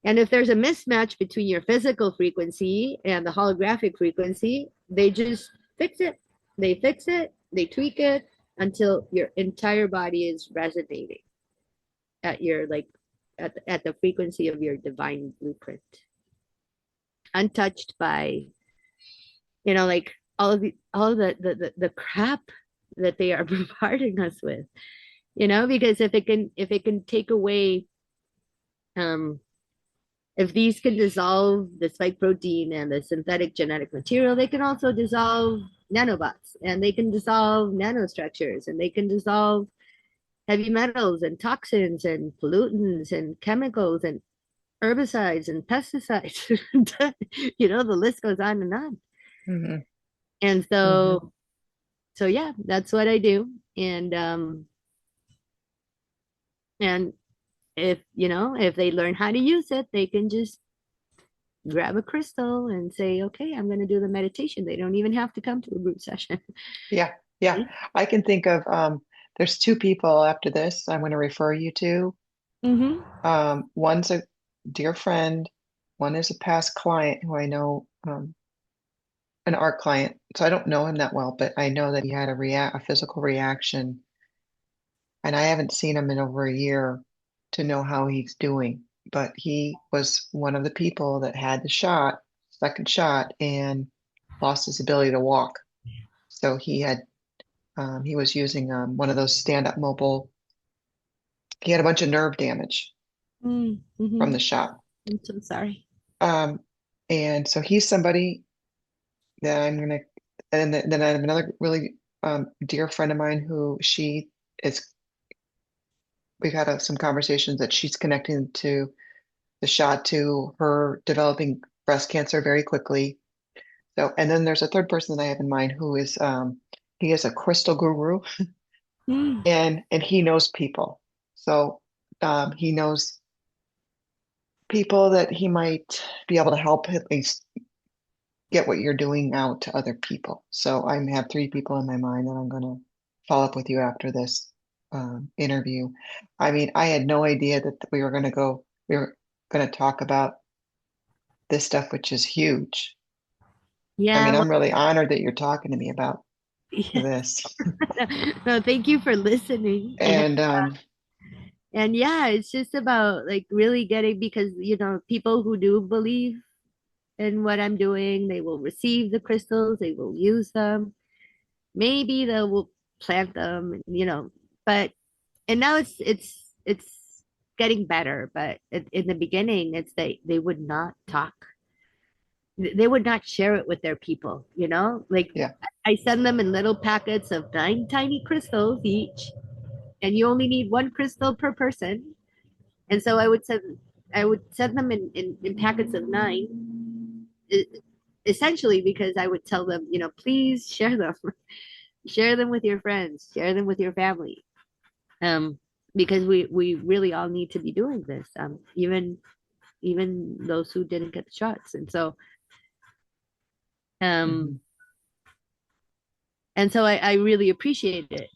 And if there's a mismatch between your physical frequency and the holographic frequency, they just fix it. They fix it, they tweak it until your entire body is resonating at your like at the frequency of your divine blueprint, untouched by like all of the crap that they are bombarding us with. Because if it can take away um if these can dissolve the spike protein and the synthetic genetic material, they can also dissolve nanobots, and they can dissolve nanostructures, and they can dissolve heavy metals and toxins and pollutants and chemicals and herbicides and pesticides. The list goes on and on. Mm-hmm. And Mm-hmm. so So yeah, that's what I do. And if if they learn how to use it, they can just grab a crystal and say, okay, I'm going to do the meditation. They don't even have to come to a group session. Yeah, yeah. I can think of there's two people after this I'm going to refer you to. Mm-hmm. One's a dear friend, one is a past client who I know, an art client. So I don't know him that well, but I know that he had a physical reaction, and I haven't seen him in over a year to know how he's doing. But he was one of the people that had the shot, second shot, and lost his ability to walk. So he was using one of those stand-up mobile. He had a bunch of nerve damage from Mm-hmm. the shot. I'm so sorry. Um, and so he's somebody that I'm gonna, and then I have another really dear friend of mine who she is, we've had some conversations that she's connecting to the shot to her developing breast cancer very quickly. So, and then there's a third person that I have in mind who is, he is a crystal guru, Mm. and he knows people. So, he knows people that he might be able to help at least get what you're doing out to other people. So I have three people in my mind that I'm going to follow up with you after this interview. I mean, I had no idea that we were going to talk about this stuff, which is huge. I Yeah, mean, well, I'm really honored that you're talking to me about yeah. this. No, thank you for listening. And And yeah, it's just about like really getting, because people who do believe in what I'm doing, they will receive the crystals, they will use them. Maybe they will plant them, but and now it's getting better, but in the beginning it's they would not talk. They would not share it with their people, like yeah, I send them in little packets of 9 tiny crystals each, and you only need one crystal per person. And so I would send them in packets of 9, essentially because I would tell them, please share them. Share them with your friends, share them with your family. Um, because we really all need to be doing this. Even those who didn't get the shots. Um hmm, and so I really appreciate it,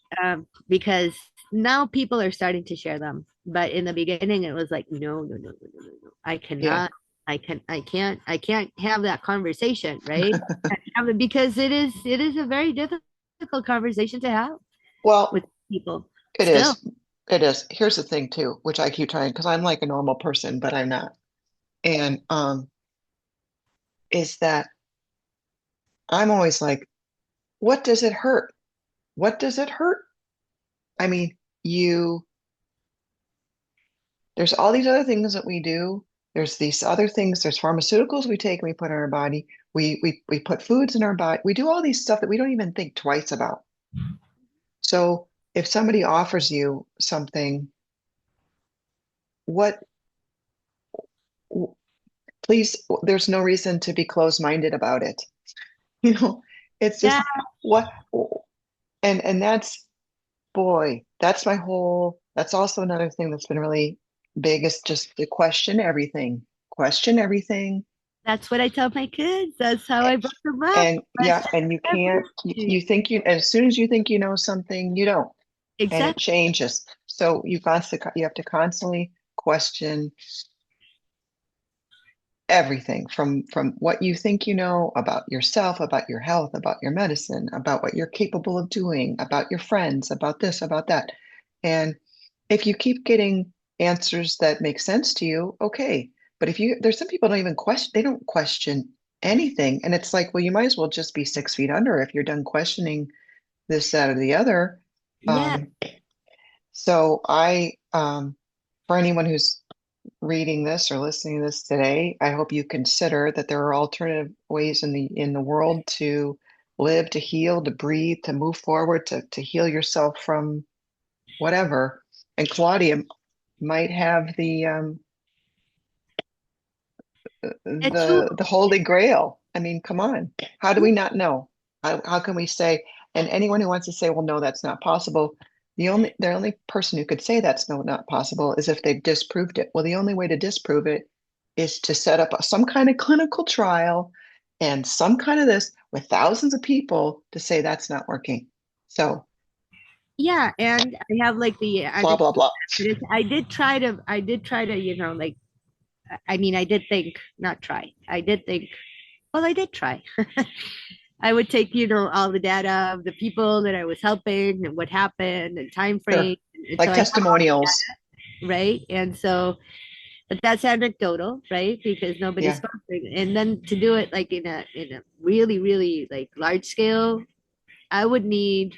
because now people are starting to share them. But in the beginning, it was like, no, no, no, no, no, no, no. I yeah. cannot, I can't have that conversation, right? Because it is a very difficult conversation to have with Well, people it still. is. It is. Here's the thing too, which I keep trying because I'm like a normal person, but I'm not. And is that I'm always like, what does it hurt? What does it hurt? I mean, you, there's all these other things that we do. There's these other things, there's pharmaceuticals we take and we put in our body. We put foods in our body. We do all these stuff that we don't even think twice about. So if somebody offers you something, what, please, there's no reason to be closed-minded about it. You know, it's Yeah, just what, and that's, boy, that's my whole, that's also another thing that's been really big is just to question everything. Question everything. that's what I tell my kids. That's how I brought them up. And yeah, Question and you can't, you everything. think you, as soon as you think you know something, you don't, and it Exactly. changes. So you have to constantly question everything from what you think you know about yourself, about your health, about your medicine, about what you're capable of doing, about your friends, about this, about that. And if you keep getting answers that make sense to you, okay. But if you, there's some people don't even question, they don't question anything. And it's like, well, you might as well just be 6 feet under if you're done questioning this, that, or the other. Yeah, Um, so for anyone who's reading this or listening to this today, I hope you consider that there are alternative ways in the world to live, to heal, to breathe, to move forward, to heal yourself from whatever. And Claudia might have it's who the Holy Grail. I mean, come on. How do we not know? How can we say? And anyone who wants to say, well, no, that's not possible, the only person who could say that's no, not possible is if they've disproved it. Well, the only way to disprove it is to set up some kind of clinical trial and some kind of this with thousands of people to say that's not working. So Yeah, and I have like the blah blah blah. I did try to, like, I mean, I did think, not try. I did think, well, I did try. I would take, all the data of the people that I was helping and what happened and time frame. Sure. And so Like I have all testimonials. that, right? And so, but that's anecdotal, right? Because nobody's Yeah. sponsoring. And then to do it like in a really, really like large scale, I would need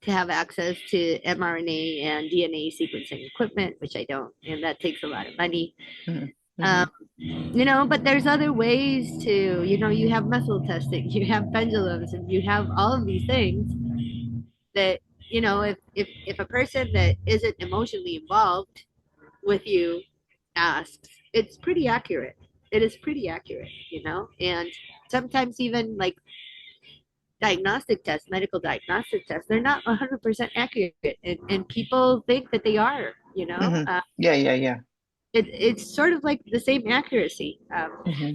to have access to mRNA and DNA sequencing equipment, which I don't, and that takes a lot of money. Hmm. Um, Hmm. but there's other ways to, you have muscle testing, you have pendulums, and you have all of these things that, if a person that isn't emotionally involved with you asks, it's pretty accurate. It is pretty accurate, and sometimes even like diagnostic tests, medical diagnostic tests, they're not 100% accurate. And people think that they are, Hmm. Yeah, yeah, yeah. it's sort of like the same accuracy. Hmm.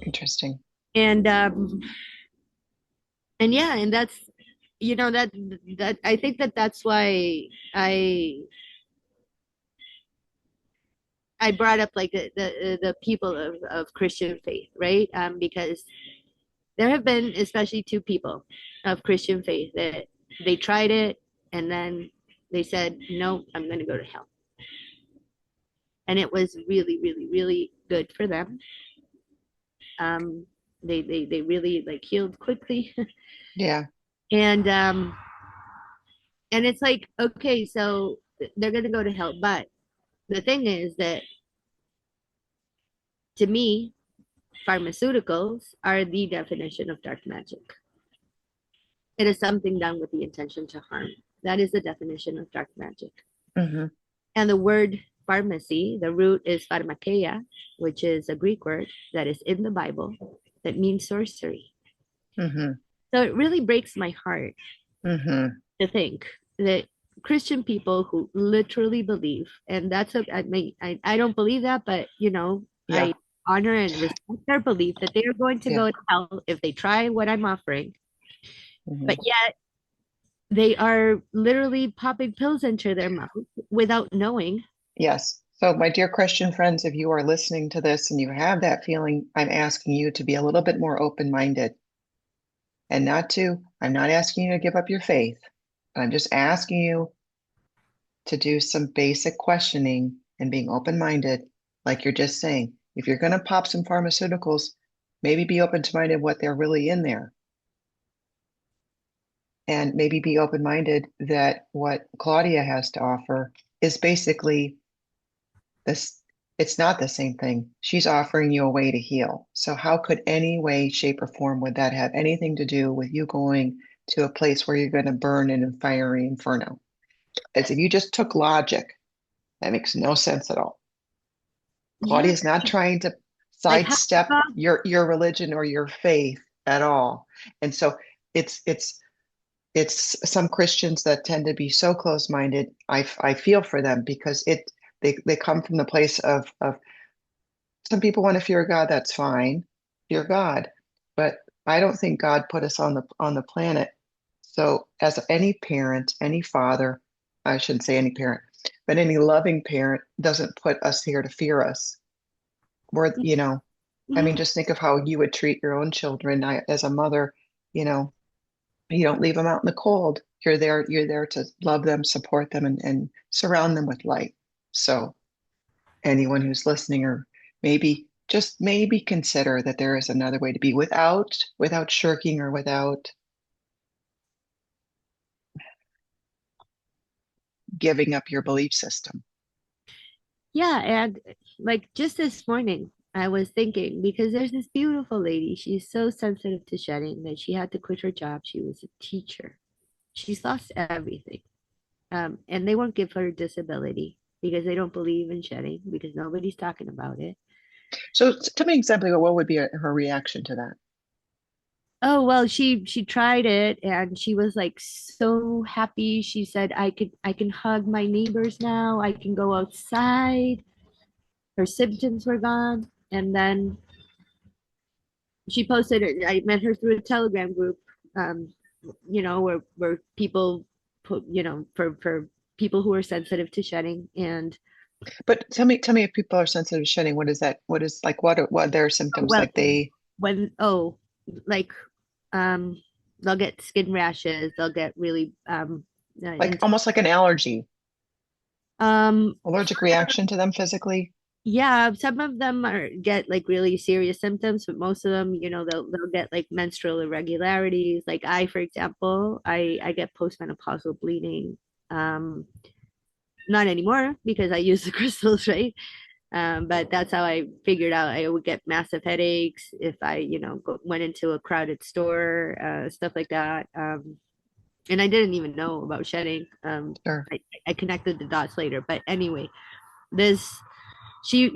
Interesting. And and yeah, and that's, that I think that that's why I I brought up like the people of Christian faith, right? Because there have been especially two people of Christian faith that they tried it and then they said, no, I'm going to go to hell. And it was really, really, really good for them. Um, they really like healed quickly. Yeah. and it's like, okay, so they're going to go to hell. But the thing is that to me, pharmaceuticals are the definition of dark magic. It is something done with the intention to harm. That is the definition of dark magic. Hmm. And the word pharmacy, the root is pharmakeia, which is a Greek word that is in the Bible that means sorcery. Hmm. So it really breaks my heart Hmm. to think that Christian people who literally believe, and that's a, I mean, I don't believe that, but Yeah. I honor and respect their belief that they are going to Yeah. go to hell if they try what I'm offering. Hmm. But yet they are literally popping pills into their mouth without knowing. Yes. So, my dear Christian friends, if you are listening to this and you have that feeling, I'm asking you to be a little bit more open-minded and I'm not asking you to give up your faith, but I'm just asking you to do some basic questioning and being open-minded, like you're just saying. If you're going to pop some pharmaceuticals, maybe be open-minded what they're really in there. And maybe be open-minded that what Claudia has to offer is basically this. It's not the same thing. She's offering you a way to heal. So how could any way, shape, or form would that have anything to do with you going to a place where you're going to burn in a fiery inferno? As if you just took logic, that makes no sense at all. Yeah, Claudia's not trying to like how sidestep God, your religion or your faith at all. And so it's it's some Christians that tend to be so close-minded. I feel for them because they come from the place of some people want to fear God, that's fine, fear God, but I don't think God put us on the planet. So as any parent, any father, I shouldn't say any parent, but any loving parent doesn't put us here to fear us. We're, I mean, yeah, just think of how you would treat your own children. As a mother, you know, you don't leave them out in the cold. You're there to love them, support them, and surround them with light. So anyone who's listening, or maybe just maybe consider that there is another way to be without shirking or without giving up your belief system. yeah, and like just this morning, I was thinking because there's this beautiful lady. She's so sensitive to shedding that she had to quit her job. She was a teacher. She's lost everything. And they won't give her disability because they don't believe in shedding because nobody's talking about it. So tell me exactly what would be her reaction to that. Oh, well, she tried it and she was like so happy. She said, I can hug my neighbors now. I can go outside. Her symptoms were gone. And then she posted it. I met her through a Telegram group, um, where people put, for people who are sensitive to shedding. And But tell me if people are sensitive to shedding, what is that? What is like what are their symptoms? well, Like they when like um they'll get skin rashes, they'll get really like intense. almost like an allergy, Um, allergic reaction to them physically. yeah, some of them are get like really serious symptoms, but most of them, they'll get like menstrual irregularities. Like I, for example, I get postmenopausal bleeding. Um, Not anymore because I use the crystals, right? But that's how I figured out I would get massive headaches if I, went into a crowded store, stuff like that. And I didn't even know about shedding. Sure. I connected the dots later, but anyway, this she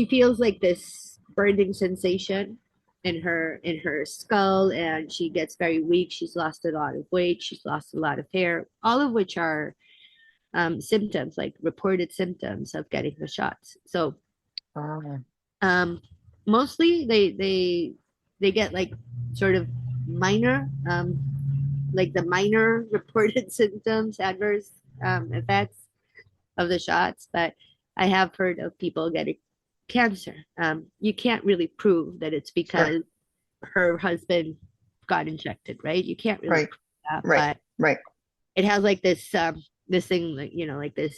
feels like this burning sensation in her skull, and she gets very weak. She's lost a lot of weight. She's lost a lot of hair, all of which are symptoms, like reported symptoms of getting the shots. So Ah, um, mostly they get like sort of minor, like the minor reported symptoms, adverse effects of the shots, but I have heard of people getting cancer. You can't really prove that it's sure. because her husband got injected, right? You can't really Right. prove that, Right. but Right. it has like this thing, like like this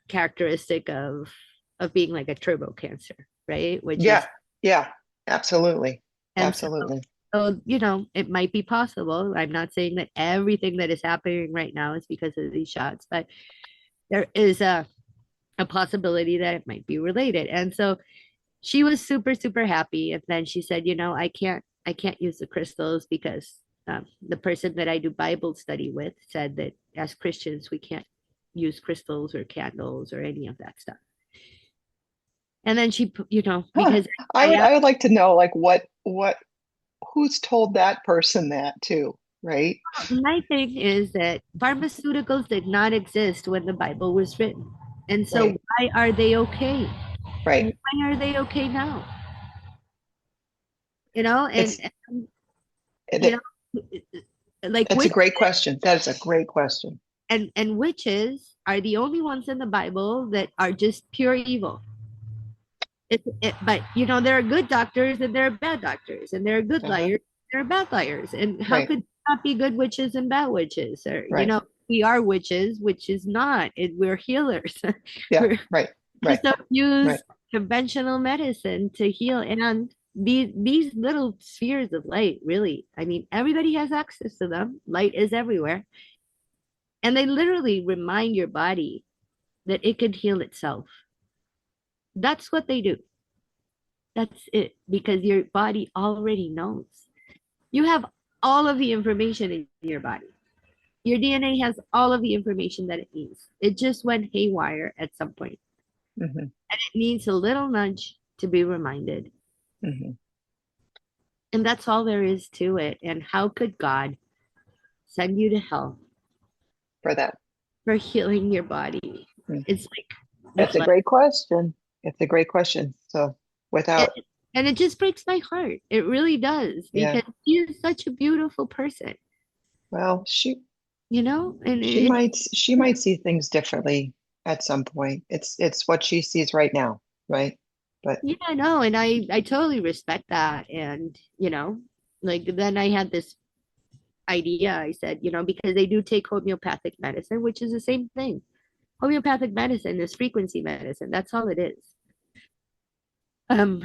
characteristic of being like a turbo cancer, right? Which is Yeah. Yeah. Absolutely. and so Absolutely. it might be possible. I'm not saying that everything that is happening right now is because of these shots, but there is a possibility that it might be related. And so she was super, super happy. And then she said, I can't use the crystals because the person that I do Bible study with said that as Christians, we can't use crystals or candles or any of that stuff. And then Huh. because I I would asked, I would like to know like what who's told that person that too, right? my thing is that pharmaceuticals did not exist when the Bible was written. And so Right. why are they okay? Right. Why are they okay now? You know, and, It's and you it, know, like it's a witches great question. That is a great question. and witches are the only ones in the Bible that are just pure evil. But there are good doctors and there are bad doctors, and there are good Uh-huh. liars, there are bad liars. And how Right. could not be good witches and bad witches? Or Right. we are witches, which is not. We're healers. Yeah. We Right. just Right. don't Right. use conventional medicine to heal. And these little spheres of light, really, I mean, everybody has access to them. Light is everywhere, and they literally remind your body that it can heal itself. That's what they do. That's it, because your body already knows. You have all of the information in your body. Your DNA has all of the information that it needs. It just went haywire at some point, Hmm. and it needs a little nudge to be reminded. Hmm. And that's all there is to it. And how could God send you to hell For that. for healing your body? Mm. It's like the That's a flood. great question. It's a great question. So And, without, and it just breaks my heart. It really does, yeah, because she is such a beautiful person, well, and she might see things differently at some point. It's what she sees right now, right? But yeah, I know. And I totally respect that. And, like then I had this idea. I said, because they do take homeopathic medicine, which is the same thing. Homeopathic medicine is frequency medicine. That's all it is. Um,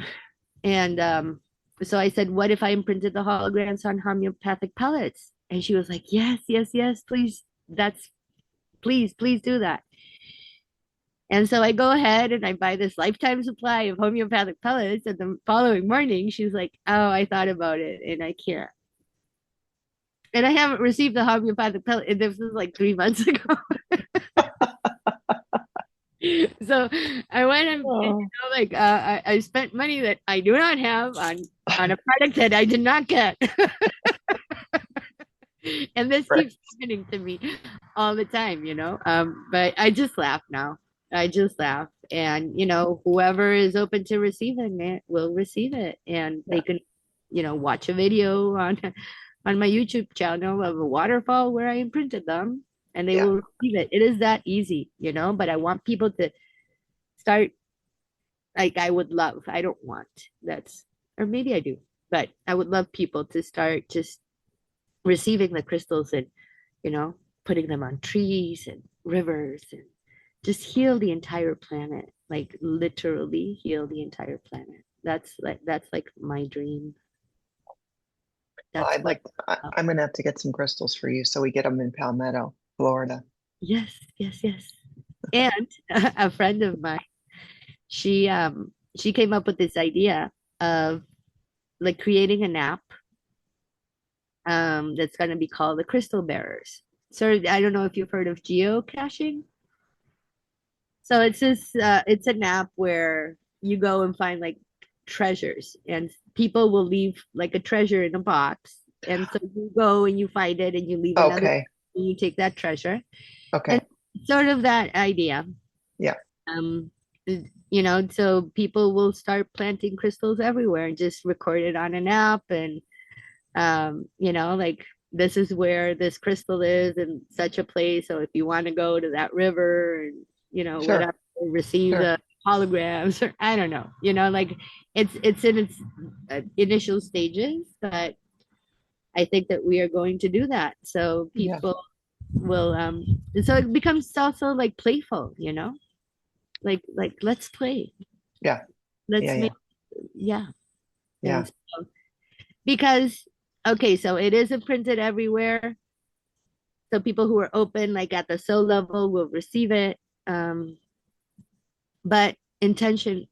and so I said, what if I imprinted the holograms on homeopathic pellets? And she was like, yes, yes, yes, please. Please do that. And so I go ahead and I buy this lifetime supply of homeopathic pellets. And the following morning, she's like, oh, I thought about it and I can't. And I haven't received the homeopathic pellet. And this was like 3 months ago. So I went and Oh, like I spent money that I do not have on a product that I did not get. And this right. keeps happening to me all the time, but I just laugh now. I just laugh. And whoever is open to receiving it will receive it, and Yeah, they can watch a video on my YouTube channel of a waterfall where I imprinted them, and they yeah. will receive it. It is that easy, but I want people to start. Like, I would love, I don't want, that's, or maybe I do, but I would love people to start just receiving the crystals and, you know, putting them on trees and rivers and just heal the entire planet. Like, literally heal the entire planet. That's like my dream. Well, That's what. I'm gonna have to get some crystals for you so we get them in Palmetto, Florida. Yes, yes, yes. And a friend of mine, she came up with this idea of like creating an app that's going to be called the Crystal Bearers. So I don't know if you've heard of geocaching. So it's an app where you go and find like treasures, and people will leave like a treasure in a box, and so you go and you find it and you leave another, Okay, and you take that treasure, and okay. sort of that idea. Yeah, Um, so people will start planting crystals everywhere and just record it on an app, and like, this is where this crystal is in such a place. So if you want to go to that river and, sure, whatever, receive sure. the holograms, or I don't know, like, it's in its initial stages, but I think that we are going to do that. So Yeah, people will, so it becomes also like playful, like let's play, yeah, yeah, let's make, yeah, yeah. And yeah. so, because, okay, so it is imprinted everywhere. So people who are open, like at the soul level, will receive it. Um, but intention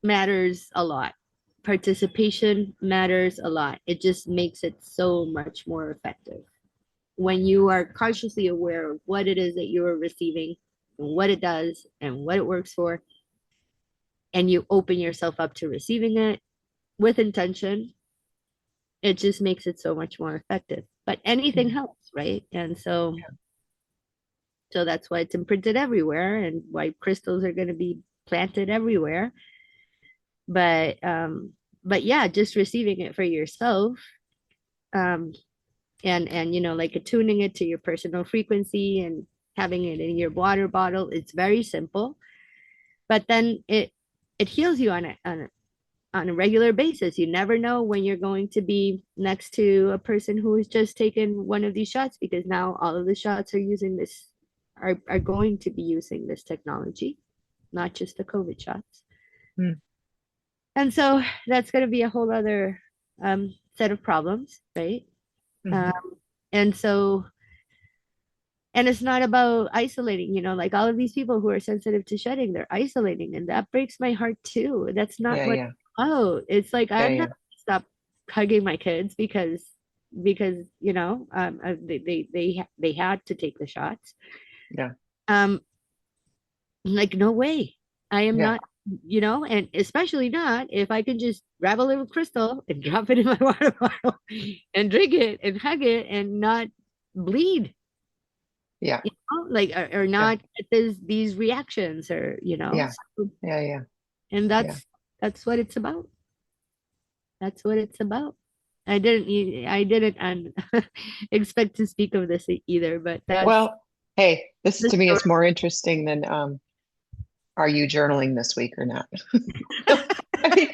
matters a lot. Participation matters a lot. It just makes it so much more effective when you are consciously aware of what it is that you are receiving, and what it does, and what it works for, and you open yourself up to receiving it with intention. It just makes it so much more effective. But anything Mm. helps, right? And so that's why it's imprinted everywhere, and why crystals are going to be planted everywhere. But yeah, just receiving it for yourself, um, and like attuning it to your personal frequency and having it in your water bottle. It's very simple, but then it heals you on a regular basis. You never know when you're going to be next to a person who has just taken one of these shots, because now all of the shots are going to be using this technology, not just the COVID shots. Mm. And so that's going to be a whole other set of problems, right? Um, Mhm. and so, and it's not about isolating, like all of these people who are sensitive to shedding, they're isolating. And that breaks my heart too. That's not Yeah, what, yeah, oh, it's like, yeah, I'm not yeah, going to stop hugging my kids because they had to take the shots. yeah, Um, like, no way. I am yeah, not, and especially not if I can just grab a little crystal and drop it in my water bottle and drink it and hug it and not bleed, yeah, like, or yeah, not get these reactions, or yeah, so, yeah, yeah, and yeah. that's what it's about. That's what it's about. I didn't expect to speak of this either, but that's Well, hey, this the to me story. is more interesting than are you journaling this week or not? I mean,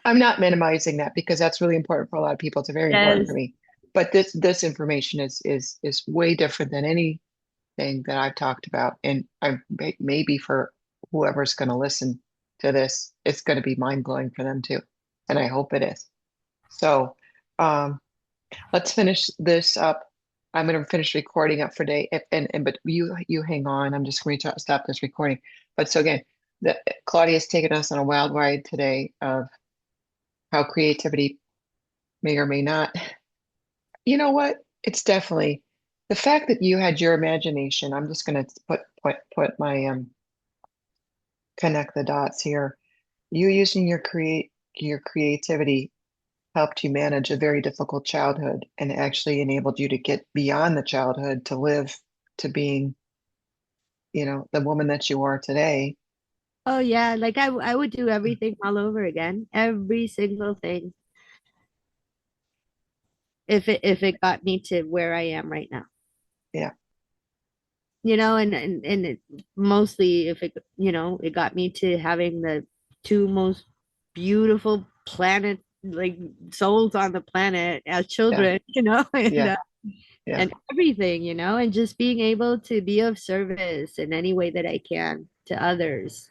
I'm not minimizing that because that's really important for a lot of people. It's very important for Yes. me. But this information is way different than anything that I've talked about. And maybe for whoever's going to listen to this, it's going to be mind blowing for them too. And I hope it is. So um, let's finish this up. I'm going to finish recording up for day, and but you hang on. I'm just going to stop this recording. But so again, Claudia's taken us on a wild ride today of how creativity may or may not. You know what? It's definitely the fact that you had your imagination. I'm just going to put my connect the dots here. You using your creativity helped you manage a very difficult childhood and actually enabled you to get beyond the childhood to live to being, the woman that you are today. Oh yeah, like I would do everything all over again, every single thing, if it got me to where I am right now. Yeah, And it, mostly if it got me to having the two most beautiful planet like souls on the planet as yeah, children, and yeah, uh, yeah. and everything, and just being able to be of service in any way that I can to others.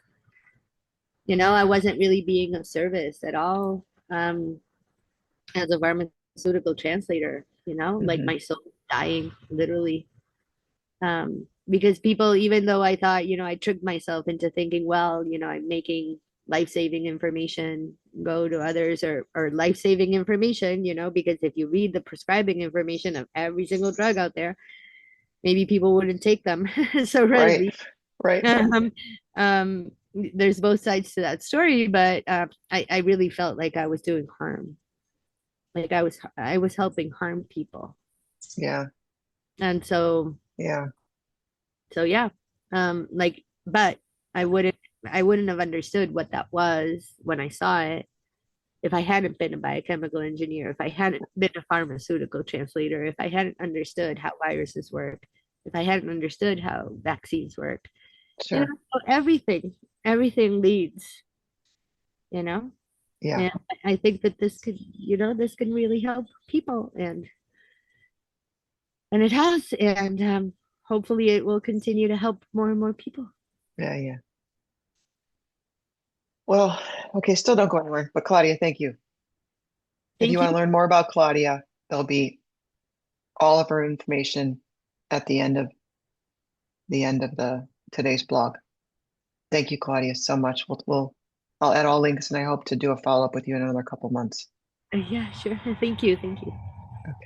I wasn't really being of service at all, as a pharmaceutical translator, like Hmm. my soul dying literally. Because people, even though I thought, I tricked myself into thinking, well, I'm making life-saving information go to others, or life-saving information, because if you read the prescribing information of every single drug out there, maybe people wouldn't take them so Right, readily. right. There's both sides to that story, but I really felt like I was doing harm. Like I was helping harm people. Yeah, And yeah, so yeah. But I wouldn't I wouldn't have understood what that was when I saw it if I hadn't been a biochemical engineer, if I hadn't been a pharmaceutical translator, if I hadn't understood how viruses work, if I hadn't understood how vaccines work. sure. So everything leads, you know. Yeah, And I think that this can really help people, and it has, and hopefully it will continue to help more and more people. yeah, yeah. Well, okay, still don't go anywhere. But Claudia, thank you. If you Thank you. want to learn more about Claudia, there'll be all of her information at the end of the today's blog. Thank you, Claudia, so much. I'll add all links and I hope to do a follow-up with you in another couple months. Yeah, sure. Thank you. Thank you.